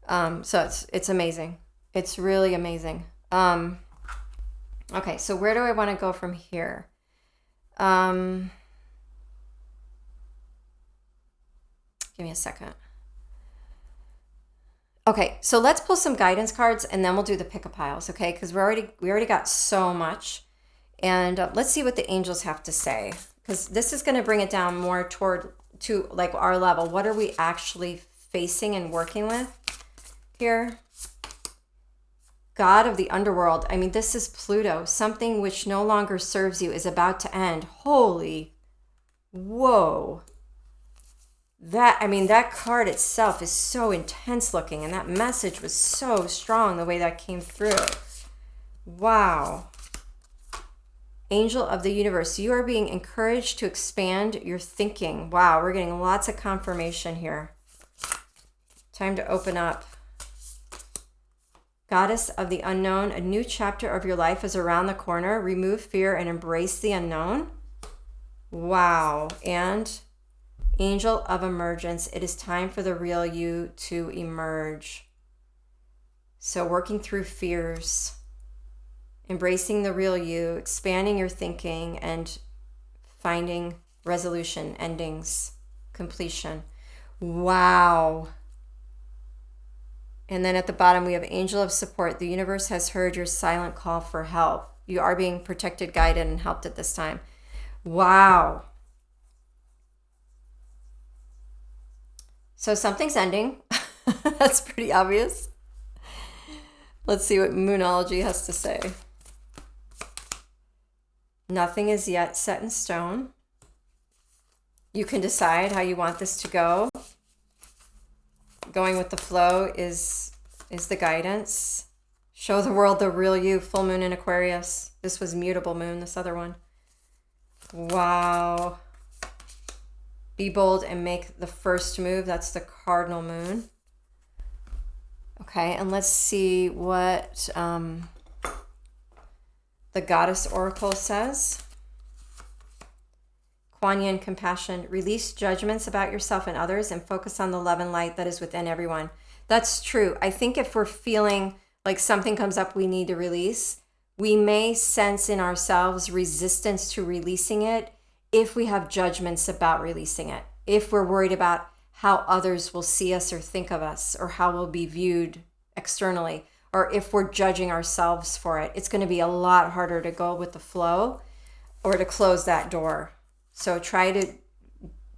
So it's amazing. It's really amazing. Okay, so where do I want to go from here? Give me a second. Okay, so let's pull some guidance cards and then we'll do the pick-a-piles, okay? Because we already got so much. And let's see what the angels have to say. Because this is going to bring it down more to like our level. What are we actually facing and working with here? God of the underworld. I mean, this is Pluto. Something which no longer serves you is about to end. Holy, whoa. That card itself is so intense looking, and that message was so strong the way that came through. Wow. Angel of the universe, you are being encouraged to expand your thinking. Wow, we're getting lots of confirmation here. Time to open up. Goddess of the unknown, a new chapter of your life is around the corner. Remove fear and embrace the unknown. Wow. And Angel of emergence, it is time for the real you to emerge. So working through fears, embracing the real you, expanding your thinking, and finding resolution, endings, completion. Wow. And then at the bottom, we have angel of support. The universe has heard your silent call for help. You are being protected, guided, and helped at this time. Wow. So something's ending. That's pretty obvious. Let's see what Moonology has to say. Nothing is yet set in stone. You can decide how you want this to go. Going with the flow is the guidance. Show the world the real you. Full moon in Aquarius. This was mutable moon, this other one. Wow. Be bold and make the first move. That's the cardinal moon. Okay, and let's see what the goddess oracle says. Kuan Yin compassion. Release judgments about yourself and others and focus on the love and light that is within everyone. That's true. I think if we're feeling like something comes up we need to release, we may sense in ourselves resistance to releasing it if we have judgments about releasing it. If we're worried about how others will see us or think of us, or how we'll be viewed externally, or if we're judging ourselves for it, it's going to be a lot harder to go with the flow or to close that door. So try to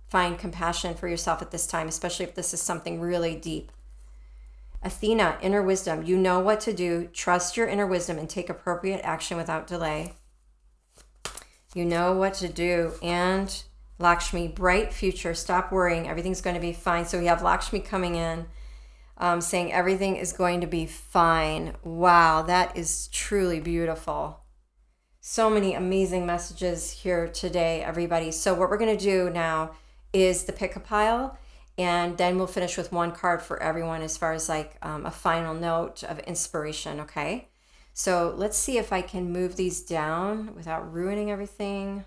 find compassion for yourself at this time, especially if this is something really deep. Athena, inner wisdom. You know what to do. Trust your inner wisdom and take appropriate action without delay. You know what to do. And Lakshmi, bright future. Stop worrying. Everything's going to be fine. So we have Lakshmi coming in, saying everything is going to be fine. Wow, that is truly beautiful. So many amazing messages here today, everybody. So what we're going to do now is the pick-a-pile, and then we'll finish with one card for everyone as far as like a final note of inspiration, okay? So let's see if I can move these down without ruining everything.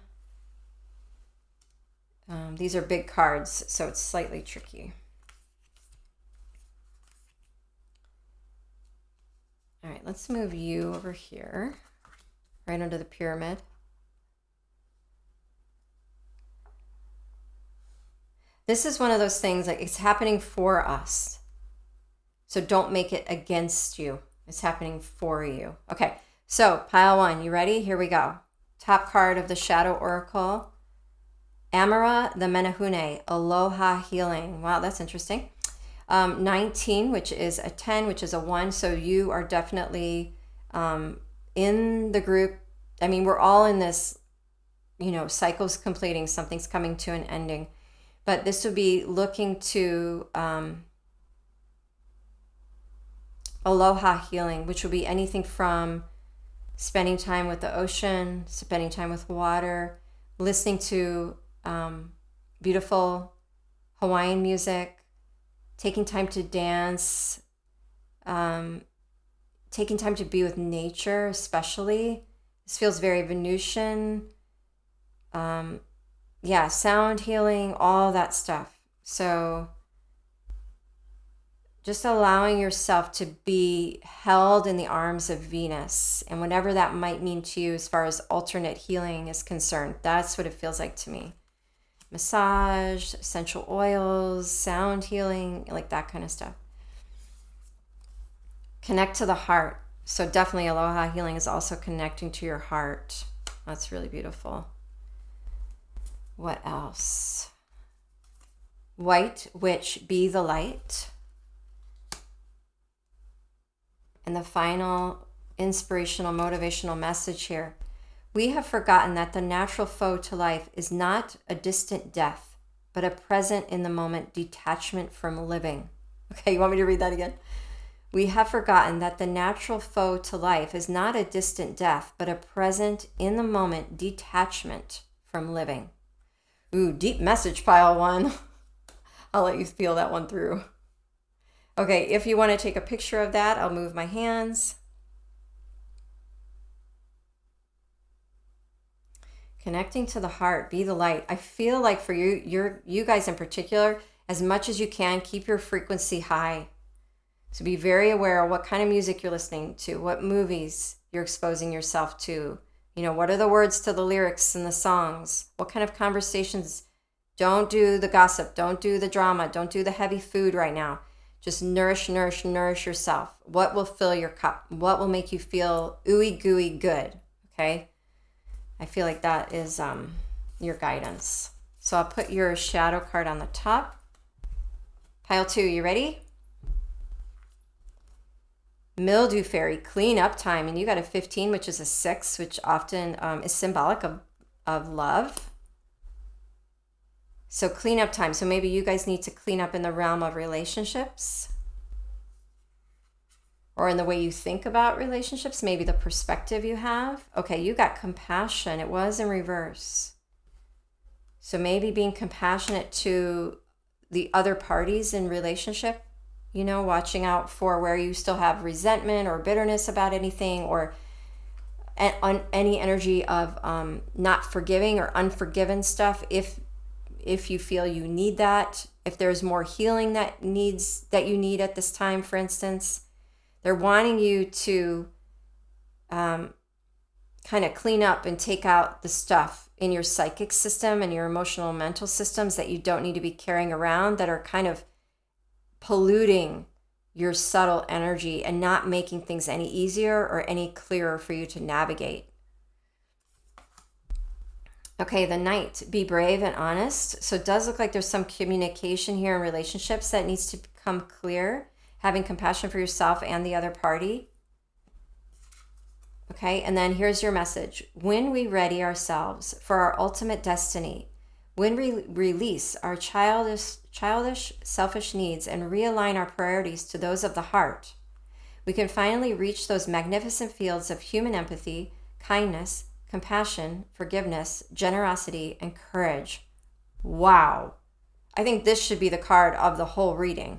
These are big cards, so it's slightly tricky. All right, let's move you over here, right under the pyramid. This is one of those things, like it's happening for us. So don't make it against you. It's happening for you. Okay, so pile one, you ready? Here we go. Top card of the Shadow Oracle. Amara the Menehune, Aloha Healing. Wow, that's interesting. 19, which is a 10, which is a 1. So you are definitely in the group. I mean, we're all in this cycles completing, something's coming to an ending. But this would be looking to aloha healing, which would be anything from spending time with the ocean, spending time with water, listening to beautiful Hawaiian music, taking time to dance, taking time to be with nature, especially. This feels very Venusian. Sound healing, all that stuff. So just allowing yourself to be held in the arms of Venus, and whatever that might mean to you as far as alternate healing is concerned. That's what it feels like to me. Massage, essential oils, sound healing, like that kind of stuff. Connect to the heart. So definitely aloha healing is also connecting to your heart. That's really beautiful. What else? White Witch, be the light. And the final inspirational, motivational message here. We have forgotten that the natural foe to life is not a distant death, but a present in the moment detachment from living. Okay, you want me to read that again? We have forgotten that the natural foe to life is not a distant death, but a present in the moment detachment from living. Ooh, deep message, pile one. I'll let you feel that one through. Okay, if you want to take a picture of that, I'll move my hands. Connecting to the heart, be the light. I feel like for you guys in particular, as much as you can, keep your frequency high. So be very aware of what kind of music you're listening to, what movies you're exposing yourself to. What are the words to the lyrics in the songs? What kind of conversations? Don't do the gossip. Don't do the drama. Don't do the heavy food right now. Just nourish yourself. What will fill your cup? What will make you feel ooey gooey good? Okay? I feel like that is your guidance. So I'll put your shadow card on the top. Pile 2, you ready? Mildew fairy, clean up time. And you got a 15, which is a 6, which often is symbolic of love. So clean up time. So maybe you guys need to clean up in the realm of relationships, or in the way you think about relationships, maybe the perspective you have. Okay, you got compassion. It was in reverse. So maybe being compassionate to the other parties in relationship, watching out for where you still have resentment or bitterness about anything, or on any energy of not forgiving or unforgiven stuff. If you feel you need that, if there's more healing that you need at this time, for instance, they're wanting you to kind of clean up and take out the stuff in your psychic system and your emotional mental systems that you don't need to be carrying around, that are kind of polluting your subtle energy and not making things any easier or any clearer for you to navigate. Okay, the Knight, be brave and honest. So it does look like there's some communication here in relationships that needs to become clear. Having compassion for yourself and the other party. Okay, and then here's your message. When we ready ourselves for our ultimate destiny, when we release our childish, selfish needs and realign our priorities to those of the heart, we can finally reach those magnificent fields of human empathy, kindness, compassion, forgiveness, generosity, and courage. Wow. I think this should be the card of the whole reading.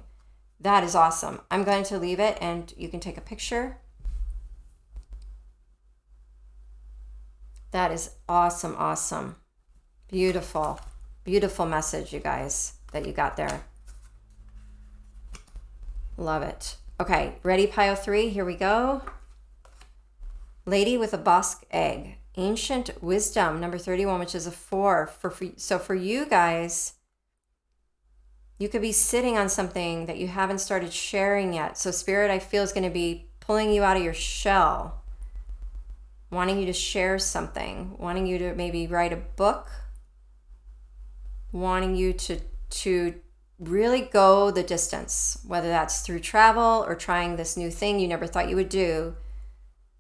That is awesome. I'm going to leave it and you can take a picture. That is awesome, awesome. Beautiful, beautiful message, you guys, that you got there. Love it. Okay, ready, pile 3? Here we go. Lady with a Bosque egg. Ancient wisdom, number 31, which is a 4. So for you guys, you could be sitting on something that you haven't started sharing yet. So Spirit, I feel, is going to be pulling you out of your shell, wanting you to share something, wanting you to maybe write a book, wanting you to really go the distance, whether that's through travel or trying this new thing you never thought you would do.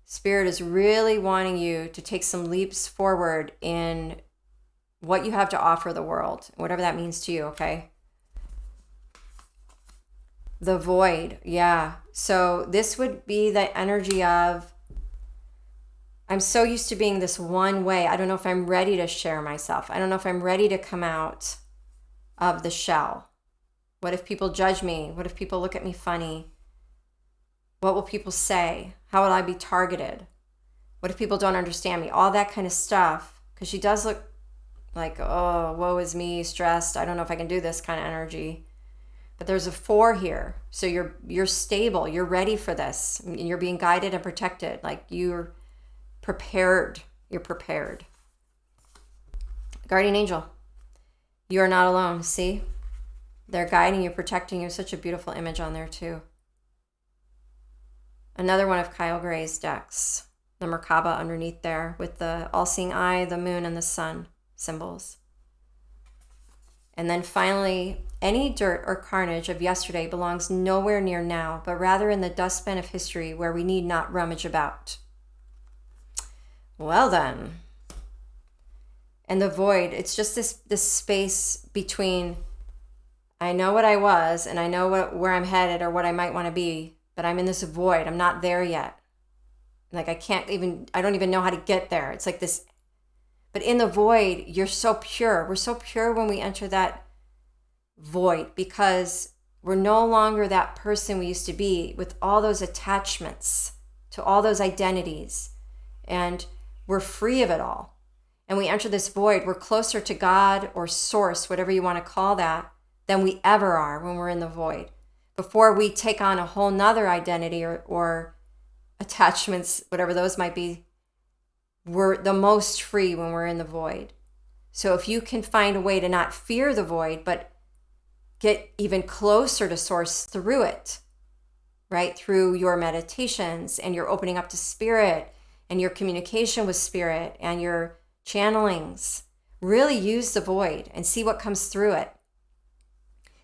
Spirit is really wanting you to take some leaps forward in what you have to offer the world, whatever that means to you, okay? The void, yeah. So this would be the energy of, I'm so used to being this one way. I don't know if I'm ready to share myself. I don't know if I'm ready to come out of the shell. What if people judge me? What if people look at me funny? What will people say? How will I be targeted? What if people don't understand me? All that kind of stuff. Because she does look like, oh, woe is me, stressed. I don't know if I can do this kind of energy. But there's a 4 here. So you're stable. You're ready for this. You're being guided and protected. Like you're prepared. You're prepared. Guardian angel. You are not alone. See? They're guiding you, protecting you. Such a beautiful image on there too. Another one of Kyle Gray's decks. The Merkaba underneath there with the all-seeing eye, the moon, and the sun symbols. And then finally, any dirt or carnage of yesterday belongs nowhere near now, but rather in the dustbin of history where we need not rummage about. Well then. And the void, it's just this space between, I know what I was and I know where I'm headed or what I might want to be, but I'm in this void. I'm not there yet. Like I don't even know how to get there. It's like this, but in the void, you're so pure. We're so pure when we enter that void because we're no longer that person we used to be with all those attachments to all those identities. And we're free of it all. And we enter this void. We're closer to God or source, whatever you want to call that, than we ever are when we're in the void. Before we take on a whole nother identity or attachments, whatever those might be, we're the most free when we're in the void. So if you can find a way to not fear the void, but get even closer to source through it, right? Through your meditations and your opening up to spirit and your communication with spirit and your channelings, really use the void and see what comes through it.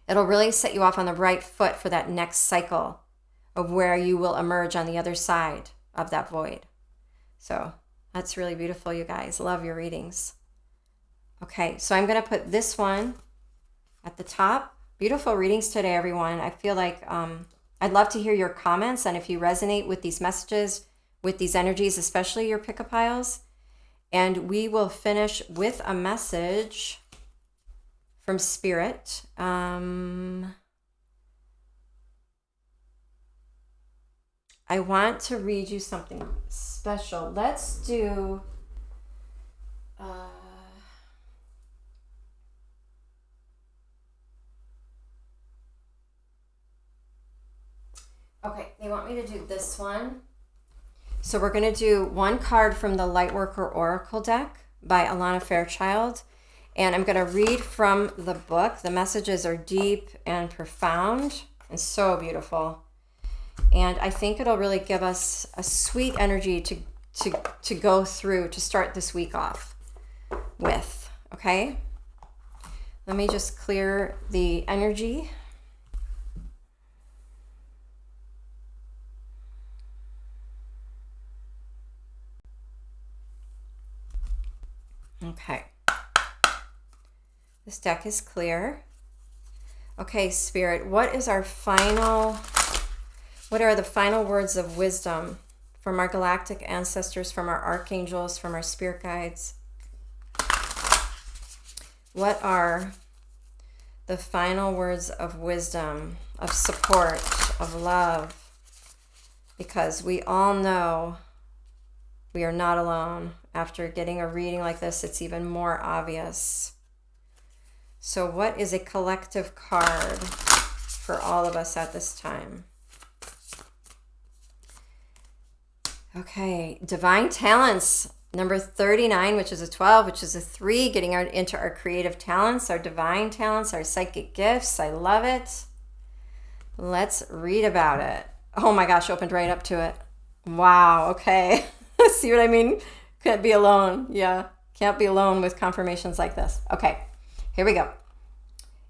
It'll really set you off on the right foot for that next cycle of where you will emerge on the other side of that void. So that's really beautiful, you guys. Love your readings. Okay, so I'm going to put this one at the top. Beautiful readings today, everyone. I feel like I'd love to hear your comments and if you resonate with these messages, with these energies, especially your pick-up piles. And we will finish with a message from Spirit. I want to read you something special. Let's do okay, they want me to do this one. So we're going to do one card from the Lightworker Oracle deck by Alana Fairchild. And I'm going to read from the book. The messages are deep and profound and so beautiful. And I think it'll really give us a sweet energy to go through, to start this week off with, okay? Let me just clear the energy. Okay. This deck is clear. Okay, Spirit, what are the final words of wisdom from our galactic ancestors, from our archangels, from our spirit guides? What are the final words of wisdom, of support, of love? Because we all know we are not alone. After getting a reading like this, it's even more obvious. So what is a collective card for all of us at this time? Okay, divine talents, number 39, which is a 12, which is a 3, getting into our creative talents, our divine talents, our psychic gifts. I love it. Let's read about it. Oh my gosh, opened right up to it. Wow, okay. See what I mean? Can't be alone. Yeah, can't be alone with confirmations like this. Okay, here we go.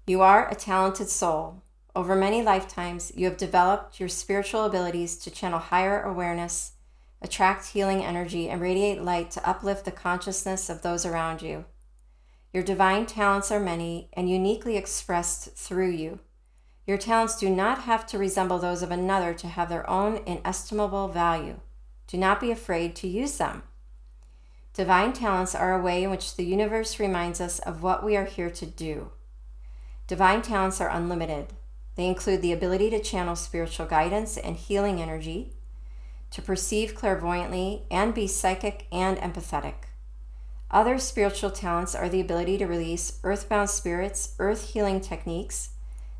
You are a talented soul. Over many lifetimes, you have developed your spiritual abilities to channel higher awareness, attract healing energy, and radiate light to uplift the consciousness of those around you. Your divine talents are many and uniquely expressed through you. Your talents do not have to resemble those of another to have their own inestimable value. Do not be afraid to use them. Divine talents are a way in which the universe reminds us of what we are here to do. Divine talents are unlimited. They include the ability to channel spiritual guidance and healing energy, to perceive clairvoyantly, and be psychic and empathetic. Other spiritual talents are the ability to release earthbound spirits, earth healing techniques,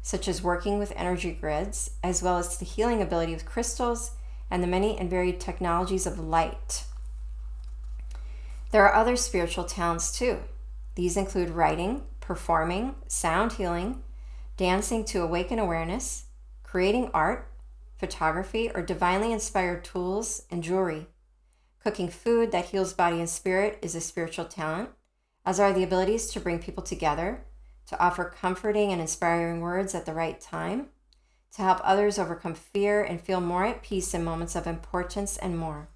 such as working with energy grids, as well as the healing ability with crystals and the many and varied technologies of light. There are other spiritual talents too. These include writing, performing, sound healing, dancing to awaken awareness, creating art, photography, or divinely inspired tools and jewelry. Cooking food that heals body and spirit is a spiritual talent, as are the abilities to bring people together, to offer comforting and inspiring words at the right time, to help others overcome fear and feel more at peace in moments of importance, and more.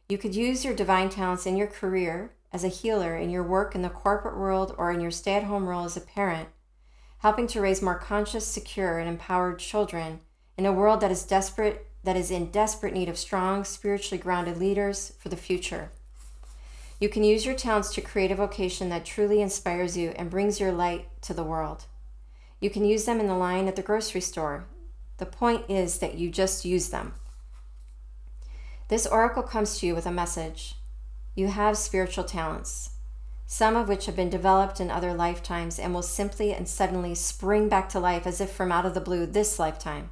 You could use your divine talents in your career, as a healer, in your work in the corporate world, or in your stay-at-home role as a parent, helping to raise more conscious, secure, and empowered children in a world that is in desperate need of strong, spiritually grounded leaders for the future. You can use your talents to create a vocation that truly inspires you and brings your light to the world. You can use them in the line at the grocery store. The point is that you just use them. This oracle comes to you with a message. You have spiritual talents, some of which have been developed in other lifetimes and will simply and suddenly spring back to life as if from out of the blue this lifetime.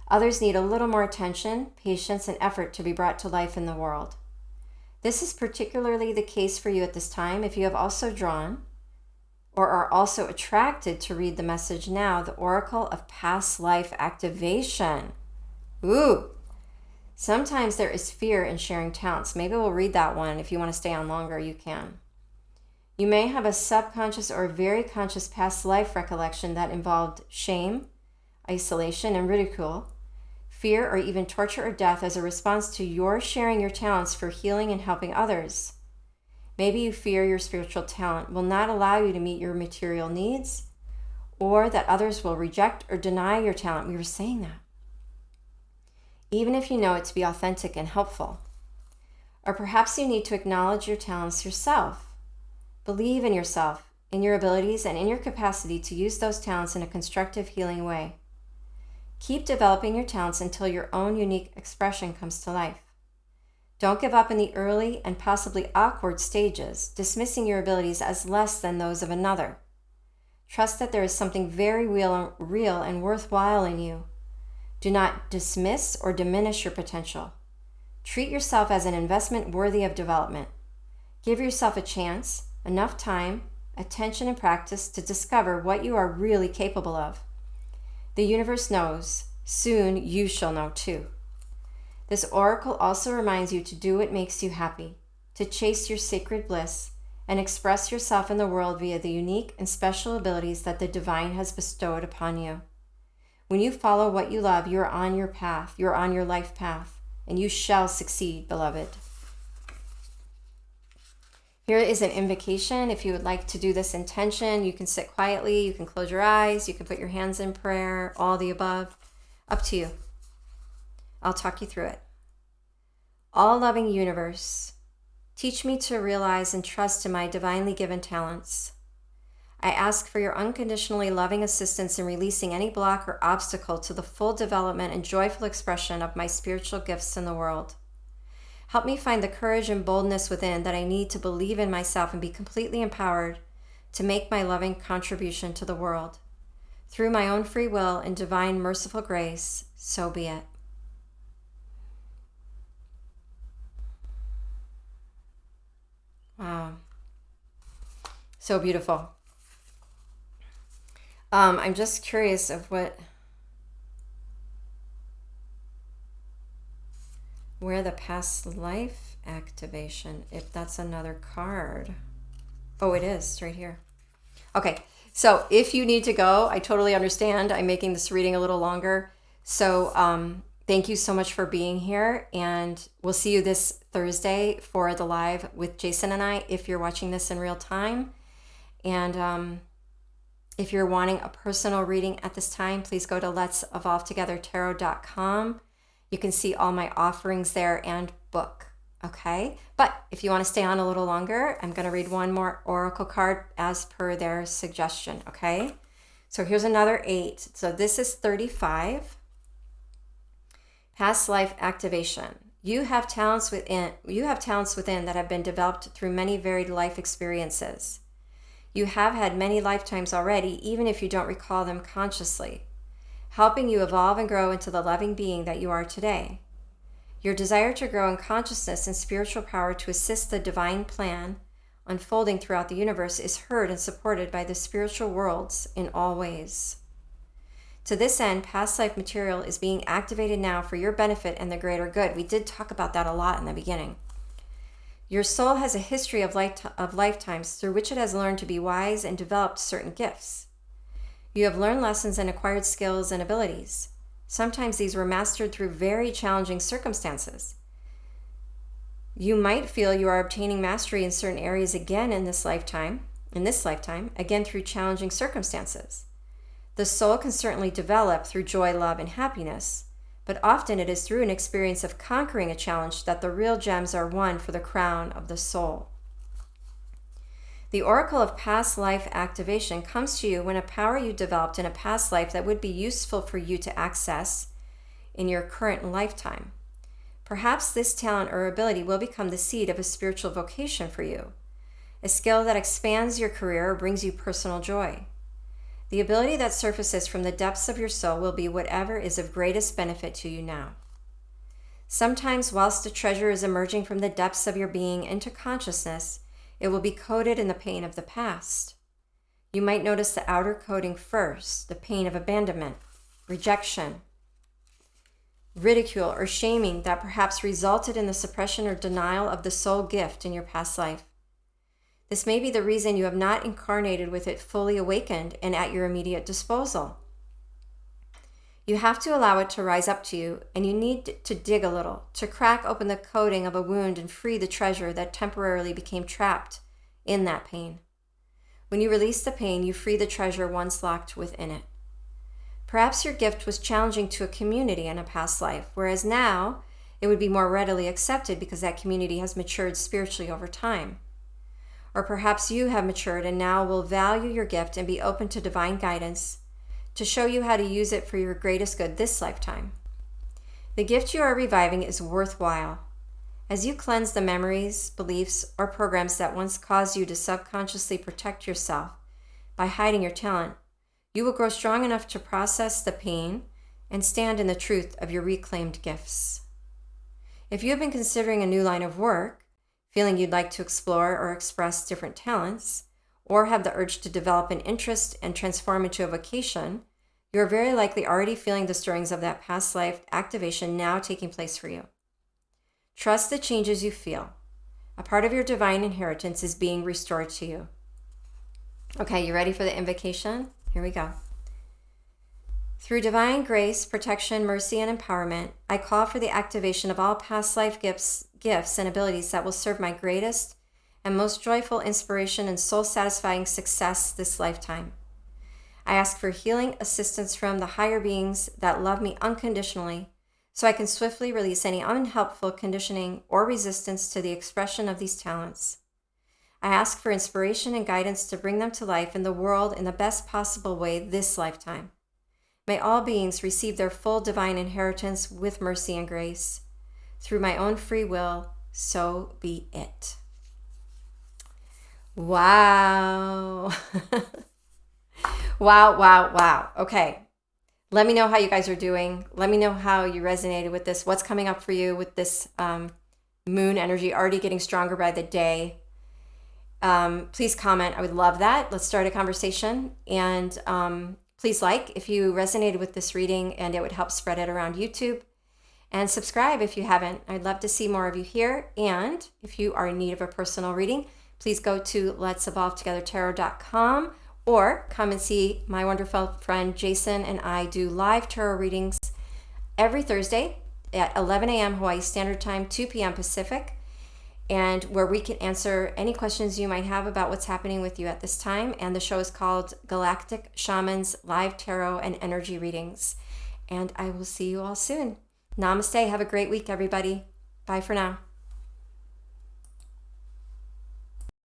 Others need a little more attention, patience, and effort to be brought to life in the world. This is particularly the case for you at this time if you have also drawn or are also attracted to read the message now, the Oracle of Past Life Activation. Ooh! Sometimes there is fear in sharing talents. Maybe we'll read that one. If you want to stay on longer, you can. You may have a subconscious or very conscious past life recollection that involved shame, isolation, and ridicule, fear, or even torture or death as a response to your sharing your talents for healing and helping others. Maybe you fear your spiritual talent will not allow you to meet your material needs, or that others will reject or deny your talent. We were saying that. Even if you know it to be authentic and helpful. Or perhaps you need to acknowledge your talents yourself. Believe in yourself, in your abilities, and in your capacity to use those talents in a constructive, healing way. Keep developing your talents until your own unique expression comes to life. Don't give up in the early and possibly awkward stages, dismissing your abilities as less than those of another. Trust that there is something very real and worthwhile in you. Do not dismiss or diminish your potential. Treat yourself as an investment worthy of development. Give yourself a chance, enough time, attention, and practice to discover what you are really capable of. The universe knows. Soon you shall know too. This oracle also reminds you to do what makes you happy, to chase your sacred bliss, and express yourself in the world via the unique and special abilities that the divine has bestowed upon you. When you follow what you love, you're on your path, you're on your life path, and you shall succeed, beloved. Here is an invocation. If you would like to do this intention, you can sit quietly, you can close your eyes, you can put your hands in prayer, all the above. Up to you. I'll talk you through it. All-loving universe, teach me to realize and trust in my divinely given talents. I ask for your unconditionally loving assistance in releasing any block or obstacle to the full development and joyful expression of my spiritual gifts in the world. Help me find the courage and boldness within that I need to believe in myself and be completely empowered to make my loving contribution to the world. Through my own free will and divine merciful grace, so be it. Wow. So beautiful. I'm just curious of where the past life activation, if that's another card. Oh, it is. It's right here. Okay. So if you need to go, I totally understand. I'm making this reading a little longer. So thank you so much for being here. And we'll see you this Thursday for the live with Jason and I, if you're watching this in real time. And if you're wanting a personal reading at this time, please go to let'sevolvetogethertarot.com. You can see all my offerings there and book, okay? But if you want to stay on a little longer, I'm going to read one more oracle card as per their suggestion, okay? So here's another 8. So this is 35. Past life activation. You have talents within that have been developed through many varied life experiences. You have had many lifetimes already, even if you don't recall them consciously, helping you evolve and grow into the loving being that you are today. Your desire to grow in consciousness and spiritual power to assist the divine plan unfolding throughout the universe is heard and supported by the spiritual worlds in all ways. To this end, past life material is being activated now for your benefit and the greater good. We did talk about that a lot in the beginning. Your soul has a history of lifetimes through which it has learned to be wise and developed certain gifts. You have learned lessons and acquired skills and abilities. Sometimes these were mastered through very challenging circumstances. You might feel you are obtaining mastery in certain areas again in this lifetime, again through challenging circumstances. The soul can certainly develop through joy, love, and happiness, but often it is through an experience of conquering a challenge that the real gems are won for the crown of the soul. The oracle of past life activation comes to you when a power you developed in a past life that would be useful for you to access in your current lifetime. Perhaps this talent or ability will become the seed of a spiritual vocation for you, a skill that expands your career or brings you personal joy. The ability that surfaces from the depths of your soul will be whatever is of greatest benefit to you now. Sometimes, whilst a treasure is emerging from the depths of your being into consciousness, it will be coated in the pain of the past. You might notice the outer coating first, the pain of abandonment, rejection, ridicule, or shaming that perhaps resulted in the suppression or denial of the soul gift in your past life. This may be the reason you have not incarnated with it fully awakened and at your immediate disposal. You have to allow it to rise up to you, and you need to dig a little, to crack open the coating of a wound and free the treasure that temporarily became trapped in that pain. When you release the pain, you free the treasure once locked within it. Perhaps your gift was challenging to a community in a past life, whereas now it would be more readily accepted because that community has matured spiritually over time. Or perhaps you have matured and now will value your gift and be open to divine guidance to show you how to use it for your greatest good this lifetime. The gift you are reviving is worthwhile. As you cleanse the memories, beliefs, or programs that once caused you to subconsciously protect yourself by hiding your talent, you will grow strong enough to process the pain and stand in the truth of your reclaimed gifts. If you have been considering a new line of work, feeling you'd like to explore or express different talents, or have the urge to develop an interest and transform into a vocation, you are very likely already feeling the stirrings of that past life activation now taking place for you. Trust the changes you feel. A part of your divine inheritance is being restored to you. Okay, you ready for the invocation? Here we go. Through divine grace, protection, mercy, and empowerment, I call for the activation of all past life gifts and abilities that will serve my greatest and most joyful inspiration and soul-satisfying success this lifetime. I ask for healing assistance from the higher beings that love me unconditionally, so I can swiftly release any unhelpful conditioning or resistance to the expression of these talents. I ask for inspiration and guidance to bring them to life in the world in the best possible way this lifetime. May all beings receive their full divine inheritance with mercy and grace. Through my own free will, so be it. Wow. Wow. Okay. Let me know how you guys are doing. Let me know how you resonated with this. What's coming up for you with this moon energy already getting stronger by the day? Please comment. I would love that. Let's start a conversation. And please like if you resonated with this reading, and it would help spread it around YouTube. And subscribe if you haven't. I'd love to see more of you here. And if you are in need of a personal reading, please go to let'sevolvetogethertarot.com or come and see my wonderful friend Jason and I do live tarot readings every Thursday at 11 a.m. Hawaii Standard Time, 2 p.m. Pacific. and where we can answer any questions you might have about what's happening with you at this time. And the show is called Galactic Shamans Live Tarot and Energy Readings. And I will see you all soon. Namaste. Have a great week, everybody. Bye for now.